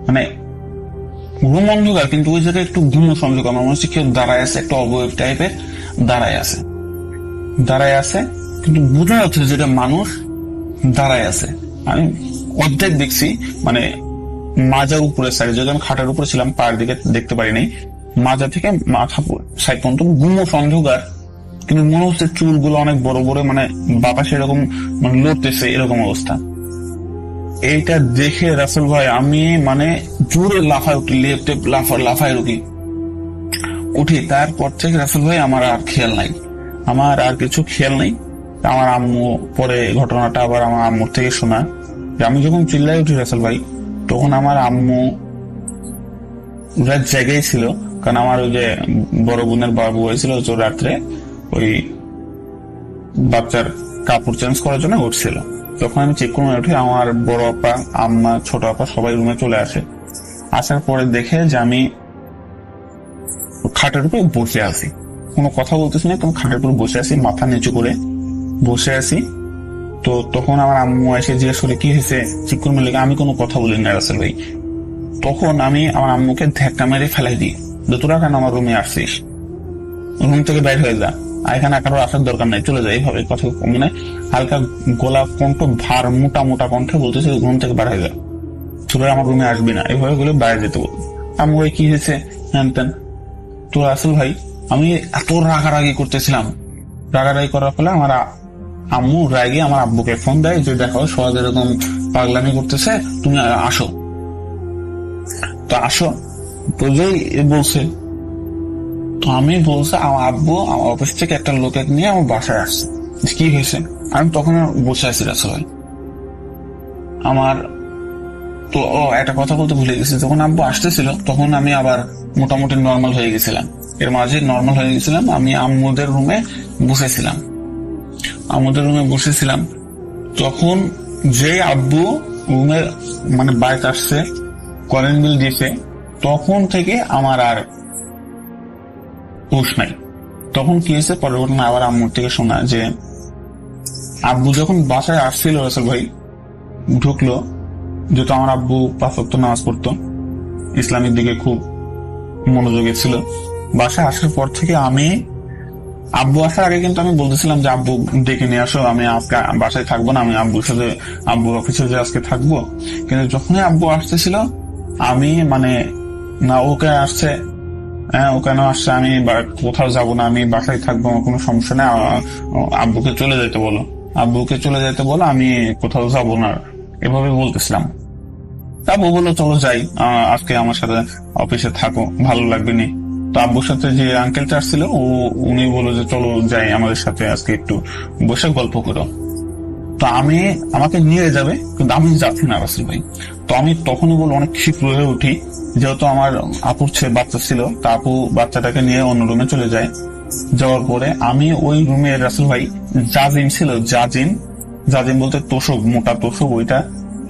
S6: মানে ঘুম অন্ধকার, কিন্তু ওই জায়গায় একটু ঘুম সংযোগ, আমার মনে হচ্ছে কেউ দাঁড়ায় আছে, একটা অবয়ব টাইপের দাঁড়ায় আছে, কিন্তু বোঝা যাচ্ছে যেটা মানুষ দাঁড়ায় আছে। আমি অর্ধেক দেখছি, মানে মাজার উপরে সাইডে, যদি আমি খাটের উপরে ছিলাম পায়ের দিকে দেখতে পারিনি, মাজা থেকে মাথা সাইড পর্যন্ত ঘুম অন্ধকার, কিন্তু মনে হচ্ছে চুলগুলো অনেক বড় বড়, মানে বাতাস এরকম মানে লড়তেছে, এরকম অবস্থা। এইটা দেখে রাসেল ভাই আমি মানে জোরে লাফায় উঠি, লাফায় উঠি। তারপর থেকে রাসেল ভাই আমার আর কিছু খেয়াল নাই। আমার আম্মু পরে ঘটনাটা আবার আমার আম্মুর থেকে শোনা, যে আমি যখন চিল্লাই উঠি রাসেল ভাই, তখন আমার আম্মু রাত জায়গায় ছিল, কারণ আমার ওই যে বড় বোনের বাবু হয়েছিল, রাত্রে ওই বাচ্চার কাপড় চেঞ্জ করার জন্য উঠছিল। যখন আমি চেক করে উঠি, আমার বড় আপা, আম্মা, ছোট আপা সবাই রুমে চলে আসে। আসার পরে দেখে যে আমি খাটের উপরে বসে আছি, কোনো কথা বলতেছি না, তখন খাটের উপরে বসে আছি, মাথা নিচু করে বসে আছি। তো তখন আমার আম্মু এসে জিজ্ঞেস করে কি হয়েছে, চেক করে লেগে আমি কোনো কথা বলি না রাসেল ভাই। তখন আমি আমার আম্মুকে ধাক্কা মেরে ফেলাই দিই, তোরা কেন আমার রুমে আসছিস, রুম থেকে বাইর হয়ে যা, এখানে কারোর আসার দরকার নাই, চলে যায়। এইভাবে কথা মানে হালকা গলা কণ্ঠ ভার, মোটা কণ্ঠে বলতেছে রুম থেকে বার হয়ে যা, তোরা আমার রুমে আসবি না, এইভাবে বলে বাইরে যেতে বল। আম্মু ভাই কি হয়েছে হ্যান তেন। তো রাসেল ভাই আমি এত রাগারাগি করতেছিলাম, রাগারাগি করার ফলে আমার আম্মু রাগে আমার আব্বুকে ফোন দেয় যে দেখো সোহাগ এরকম পাগলামি করতেছে, তুমি আসো। তো আসো তো যেই বলছে, তো আমি বলছি আমার আব্বু আমার অফিস থেকে একটা লোক নিয়ে আমার বাসায় আসছে, কি হয়েছে। আমি তখন বসে আছি রাসেল ভাই, আমার তো একটা কথা বলতে ভুলে গেছি, যখন আব্বু আসতেছিল তখন আমি আবার মোটামুটি নর্মাল হয়ে গেছিলাম, আমি আম্মুদের রুমে বসেছিলাম। তখন যে আব্বু রুমে মানে বাইক আসছে, কলিং বিল দিয়েছে, তখন থেকে আমার আর হুঁশ নাই। তখন কি হয়েছে পরের ঘটনা আবার আম্মুর থেকে শোনা যে আব্বু যখন বাসায় আসছিল রাসেল ভাই, ঢুকলো, যেহেতু আমার আব্বু 5 ওয়াক্ত নামাজ পড়তো, ইসলামের দিকে খুব মনোযোগী ছিল। বাসায় আসার পর থেকে আব্বু আসার আগে কিন্তু আমি বলতেছিলাম যে আব্বু ডেকে নিয়ে আসো, আমি আজকে বাসায় থাকবো না, আমি আব্বুর অফিসে যে আজকে থাকবো। কিন্তু যখনই আব্বু আসতেছিল আমি মানে না ওকে আসছে, হ্যাঁ ও কেন আসছে, আমি কোথাও যাবো না, আমি বাসায় থাকবো, আমার কোনো সমস্যা নেই, আব্বুকে চলে যেতে বলো, আমি কোথাও যাবো না, এভাবে বলতেছিলাম। আব্বু বললো চলো যাই, আজকে আমার সাথে অফিসে থাকো, ভালো লাগবে নি। তো আব্বুর সাথে যে আঙ্কেলটা আসছিল উনি বললো যে চলো যাই আমাদের সাথে আজকে একটু বসে গল্প করো। তো আমাকে নিয়ে যাবে, কিন্তু আমি যাচ্ছি না রাসেল ভাই। তো আমি তখনই বলে অনেক ক্ষিপ্র হয়ে উঠি, যেহেতু আমার আপুর বাচ্চা ছিল, তা আপু বাচ্চাটাকে নিয়ে অন্য রুমে চলে যায়। যাওয়ার পরে আমি ওই রুমে রাসেল ভাই জাজিম ছিল, জাজিম বলতে তোষক, মোটা তোষক, ওইটা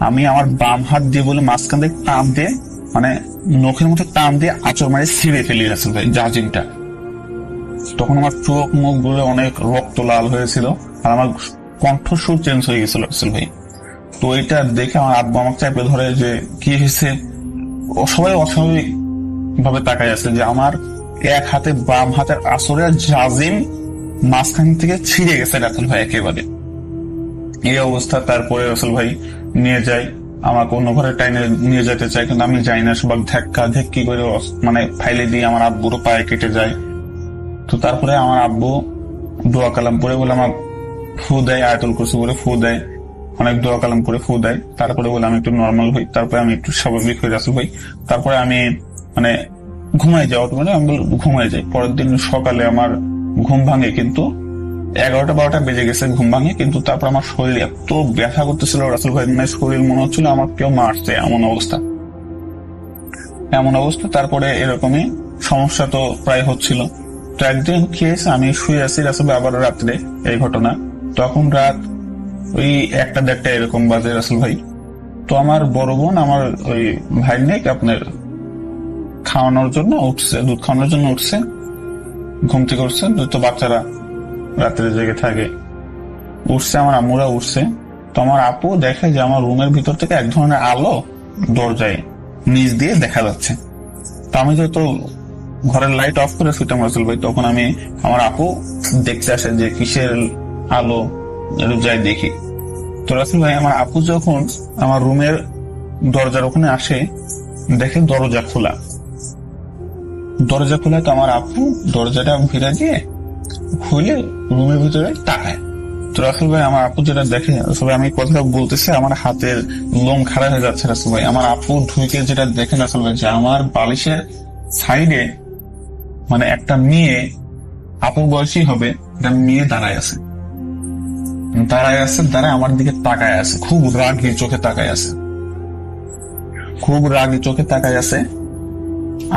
S6: আমি আমার বাম হাত দিয়ে বলে মাঝখান থেকে টান দিয়ে, মানে নখের মধ্যে টান দিয়ে আঁচড় মারে ছিঁড়ে ফেলি রাসেল ভাই জাজিমটা। তখন আমার চোখ মুখ গুলো অনেক রক্ত লাল হয়েছিল, আর আমার কণ্ঠস্বর চেঞ্জ হয়ে গেছিল রাসেল ভাই। তো এটা দেখে আমার আব্বু আমাকে চাপে ধরে যে কি হয়েছে, সবাই অস্বাভাবিক ভাবে তাকাই আছে যে আমার এক হাতে বাম হাতের আঁচড়ে জাজিম মাঝখান থেকে ছিঁড়ে গেছে রাসেল ভাই একেবারে। এই অবস্থা। তারপরে রাসেল ভাই নিয়ে যায়, আমাকে অন্য ঘরে টাইনে নিয়ে যেতে চাই, কিন্তু আমি যাই না। সবাই ধাক্কি করে মানে ফাইলে দিয়ে আমার আব্বুরও পায়ে কেটে যায়। তো তারপরে আমার আব্বু দোয়া কালাম পরে বলে আমার ফু দেয়, আয়াতুল কুরসি বলে ফু দেয়, অনেক দোয়া কালাম করে ফু দেয়। তারপরে বলে আমি একটু নর্মাল হই, তারপরে আমি একটু স্বাভাবিক হই রাসেল ভাই। তারপরে আমি মানে ঘুমাই যাই, অটোমেটিক আমি ঘুমাই যাই। পরের দিন সকালে আমার ঘুম ভাঙে, কিন্তু 11টা-12টা বেজে গেছে ঘুম ভাঙে, কিন্তু তারপর আমার শরীর এত ব্যথা করতেছিল রাসেল ভাই, মানে শরীর মনে হচ্ছিল আমার কেউ মারছে, এমন অবস্থা। তারপরে এরকমই সমস্যা তো প্রায় হচ্ছিল। তো একদিন কি হয়েছে, আমি শুয়ে আছি রাসেল ভাই, আবার রাত্রে এই ঘটনা। তখন রাত ওই 1টা-1:30 এরকম বাজে রাসেল ভাই। তো আমার বড় বোন আমার ওই ভাই নেই আপনার খাওয়ানোর জন্য উঠছে, দুধ খাওয়ানোর জন্য উঠছে, ঘুম থেকে উঠছে। তো বাচ্চারা রাত্রে জেগে থাকে, উঠছে, আমার আম্মুরা উঠছে। তো আমার আপু দেখে যে আমার রুমের ভিতর থেকে এক ধরনের আলো দরজায় নিচ দিয়ে দেখা যাচ্ছে। তো আমি যেহেতু ঘরের লাইট অফ করে শুইতাম রাসেল ভাই, তখন আমি আমার আপু দেখতে আসে যে কিসের আলো, যাই দেখি। তো রাসেল ভাই আমার আপু যখন আমার রুমের দরজার ওখানে আসে, দেখে দরজা খোলা। তো আমার আপু দরজাটা ভিড়া দিয়ে খুলে রুমের ভিতরে তাকায়। তো রাসেল ভাই আমার আপু যেটা দেখে, সবাই আমি কথাটা বলতেছি, আমার হাতের লোম খাড়া হয়ে যাচ্ছে রাসেল ভাই। আমার আপু ঢুকে যেটা দেখে রাসেল ভাই, যে আমার বালিশের সাইডে মানে একটা মেয়ে, আপুর বয়সী হবে, একটা মেয়ে দাঁড়ায় আছে, আমার দিকে তাকায় আছে, খুব রাগী চোখে তাকায় আছে।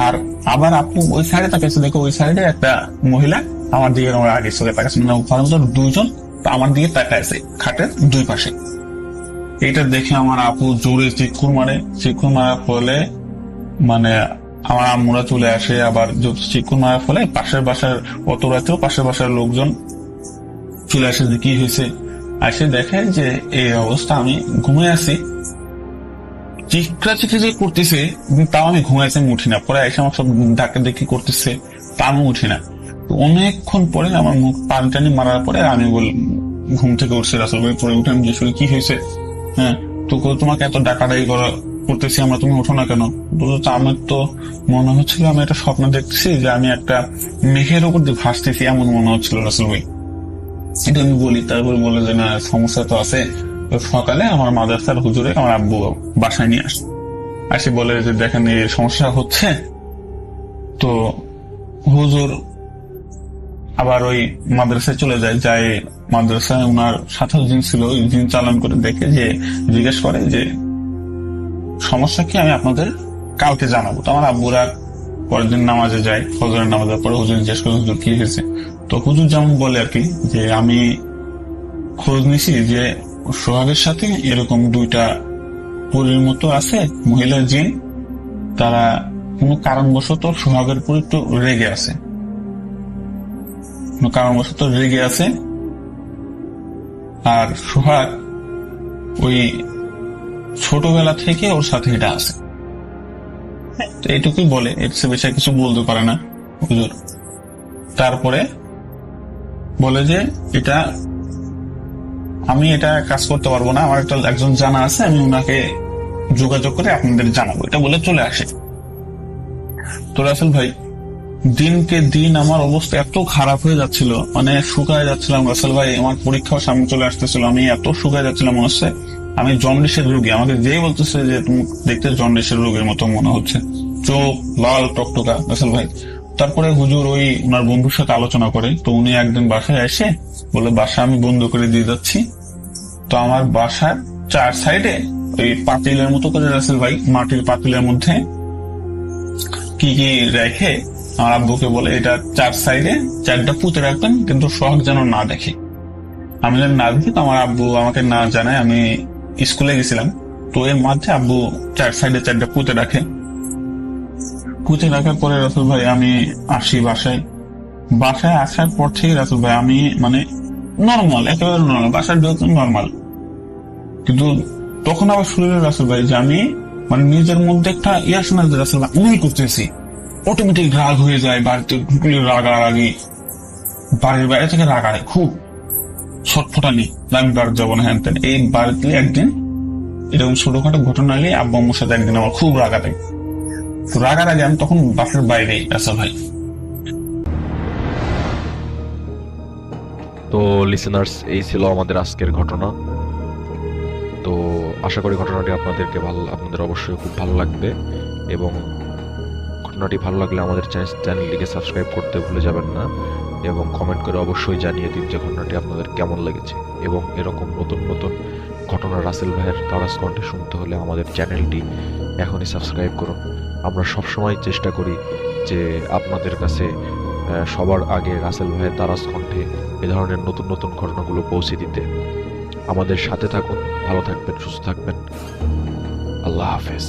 S6: আর আবার আপু ওই সাইডে তাকাইছে, দেখো ওই সাইডে একটা মহিলা আমার দিকে রাগী চোখে তাকাচ্ছে, মানে ঘরের মধ্যে দুইজন আমার দিকে তাকায় আছে খাটের দুই পাশে। এটা দেখে আমার আপু জোরে চিৎকার মারার ফলে মানে আমার আম্মুরা চলে আসে। আবার চিৎকার মারার ফলে পাশের বাসার লোকজন চলে আসে যে কি হয়েছে। আসে দেখে যে এই অবস্থা, আমি ঘুমিয়ে আছি, চিৎকার করতেছে, তাও আমি ঘুমাইছি, আমি উঠি না। পরে এসে আমার সব ধাক্কা দেখি করতেছে, তা আমি উঠি না। অনেকক্ষণ পরে আমার মুখ পানি টানি মারার পরে আমি ঘুম থেকে উঠছি রাসেল ভাই। পরে উঠে আমি জিজ্ঞেস করি কি হয়েছে, হ্যাঁ তো তোমাকে এত ডাকাডাকি করতেছি আমরা, তুমি ওঠো না কেন? বলতো আমার তো মনে হচ্ছিল আমি একটা স্বপ্ন দেখতেছি, যে আমি একটা মেঘের উপর দিয়ে ভাসতেছি, এমন মনে হচ্ছিল রাসেল ভাই। এটা আমি বলি, তারপরে বলে যে না সমস্যা তো আছে। সকালে আমার মাদ্রাসার হুজুরে আমার আব্বু বাসায় নিয়ে আসে বলে যে দেখেন এই সমস্যা হচ্ছে। তো হুজুর আবার ওই মাদ্রাসায় চলে যায় মাদ্রাসায় ওনার সাথে জিন ছিল, জিন চালান করে দেখে, যে জিজ্ঞেস করে যে সমস্যা কি, আমি আপনাদের কালকে জানাবো। তো আমার আব্বুরা পরের দিন নামাজে যায়, ফজরের নামাজের পরে হুজুর জিজ্ঞেস করে হুজুর কি হয়েছে। তো হুজুর যেমন বলে আর কি, যে আমি খোঁজ নিছি যে সোহাগের সাথে এরকম 2টা পরীর মতো আছে মহিলার জিন, তারা কোনো কারণবশত সোহাগের উপর একটু রেগে আছে, আর সোহাগ ওই ছোটবেলা থেকে ওর সাথে এটা আছে। তো এইটুকুই বলে, এর চেয়ে বেশি কিছু বলতে পারে না হুজুর। তারপরে বলে যে আমি এটা কাজ করতে পারবো না, আমার একজন জানা আছে, আমি ওনাকে যোগাযোগ করে আপনাদের জানাবো, এটা বলে চলে আসে। তো রাসেল ভাই দিনকে দিন আমার অবস্থা এত খারাপ হয়ে যাচ্ছিল, মানে শুকায় যাচ্ছিলাম রাসেল ভাই। আমার পরীক্ষাও সামনে চলে আসতেছিল, আমি এত শুকায় যাচ্ছিলাম, মনে হচ্ছে আমি জন্ডিসের রোগী, আমাকে যেই বলতেছে যে তুমি দেখতে জন্ডিসের রোগের মতো মনে হচ্ছে, চোখ লাল টকটকা রাসেল ভাই। তারপরে হুজুর ওই ওনার বন্ধুর সাথে আলোচনা করে, তো উনি একদিন বাসায় এসে বলে বাসা আমি বন্ধ করে দিয়ে যাচ্ছি। তো আমার বাসার 4 সাইডে ওই পাতিলের মতো করে রাসেল ভাই, মাটির পাতিলের মধ্যে কি কি রেখে আমার আব্বুকে বলে এটা 4 সাইডে 4টা পুঁতে রাখবেন, কিন্তু সোহাগ যেন না দেখে। আমি যেন না দেখি, তো আমার আব্বু আমাকে না জানায় আমি স্কুলে গেছিলাম, তো এর মাঝে আব্বু 4 সাইডে 4টা পুঁতে রাখে। পুঁতে রাখার পরে রাসেল ভাই আমি আসি বাসায়। বাসায় আসার পর থেকে রাসেল ভাই আমি মানে নর্মাল, একেবারে নর্মাল, বাসার ঢুকতে নর্মাল, কিন্তু তখন আবার শরীরে রাসেল ভাই যে আমি মানে নিজের মধ্যে একটা ইয়া শোনা যে রাসেল ভাই উনি করতেছি, অটোমেটিক রাগ হয়ে যায়, বাড়িতে ঢুকলে রাগারাগি, বাড়ির বাইরে থেকে রাগায় খুব ছটফটানি, আমি বাড়ি যাবো না হ্যান তেন। এই বাড়িতে একদিন এরকম ছোটখাটো ঘটনা নিয়ে আব্বু আম্মুর সাথে একদিন আমার খুব রাগাতে, তো রাগার আগে আমি তখন বাসার বাইরেই রাসেল ভাই।
S7: তো লিসেনার্স, এই ছিল আমাদের আজকের ঘটনা। তো আশা করি ঘটনাটি আপনাদের অবশ্যই খুব ভালো লাগবে, এবং ঘটনাটি ভালো লাগলে আমাদের চ্যানেলটিকে সাবস্ক্রাইব করতে ভুলে যাবেন না, এবং কমেন্ট করে অবশ্যই জানিয়ে দিন যে ঘটনাটি আপনাদের কেমন লেগেছে। এবং এরকম নতুন নতুন ঘটনা রাসেল ভাইয়ের তারাস কণ্ঠে শুনতে হলে আমাদের চ্যানেলটি এখনই সাবস্ক্রাইব করুন। আমরা সবসময় চেষ্টা করি যে আপনাদের কাছে সবার আগে রাসেল ভাইয়ের তারাস কণ্ঠে এ ধরনের নতুন নতুন ঘটনাগুলো পৌঁছে দিতে। আমাদের সাথে থাকুন, ভালো থাকবেন, সুস্থ থাকবেন। আল্লাহ হাফেজ।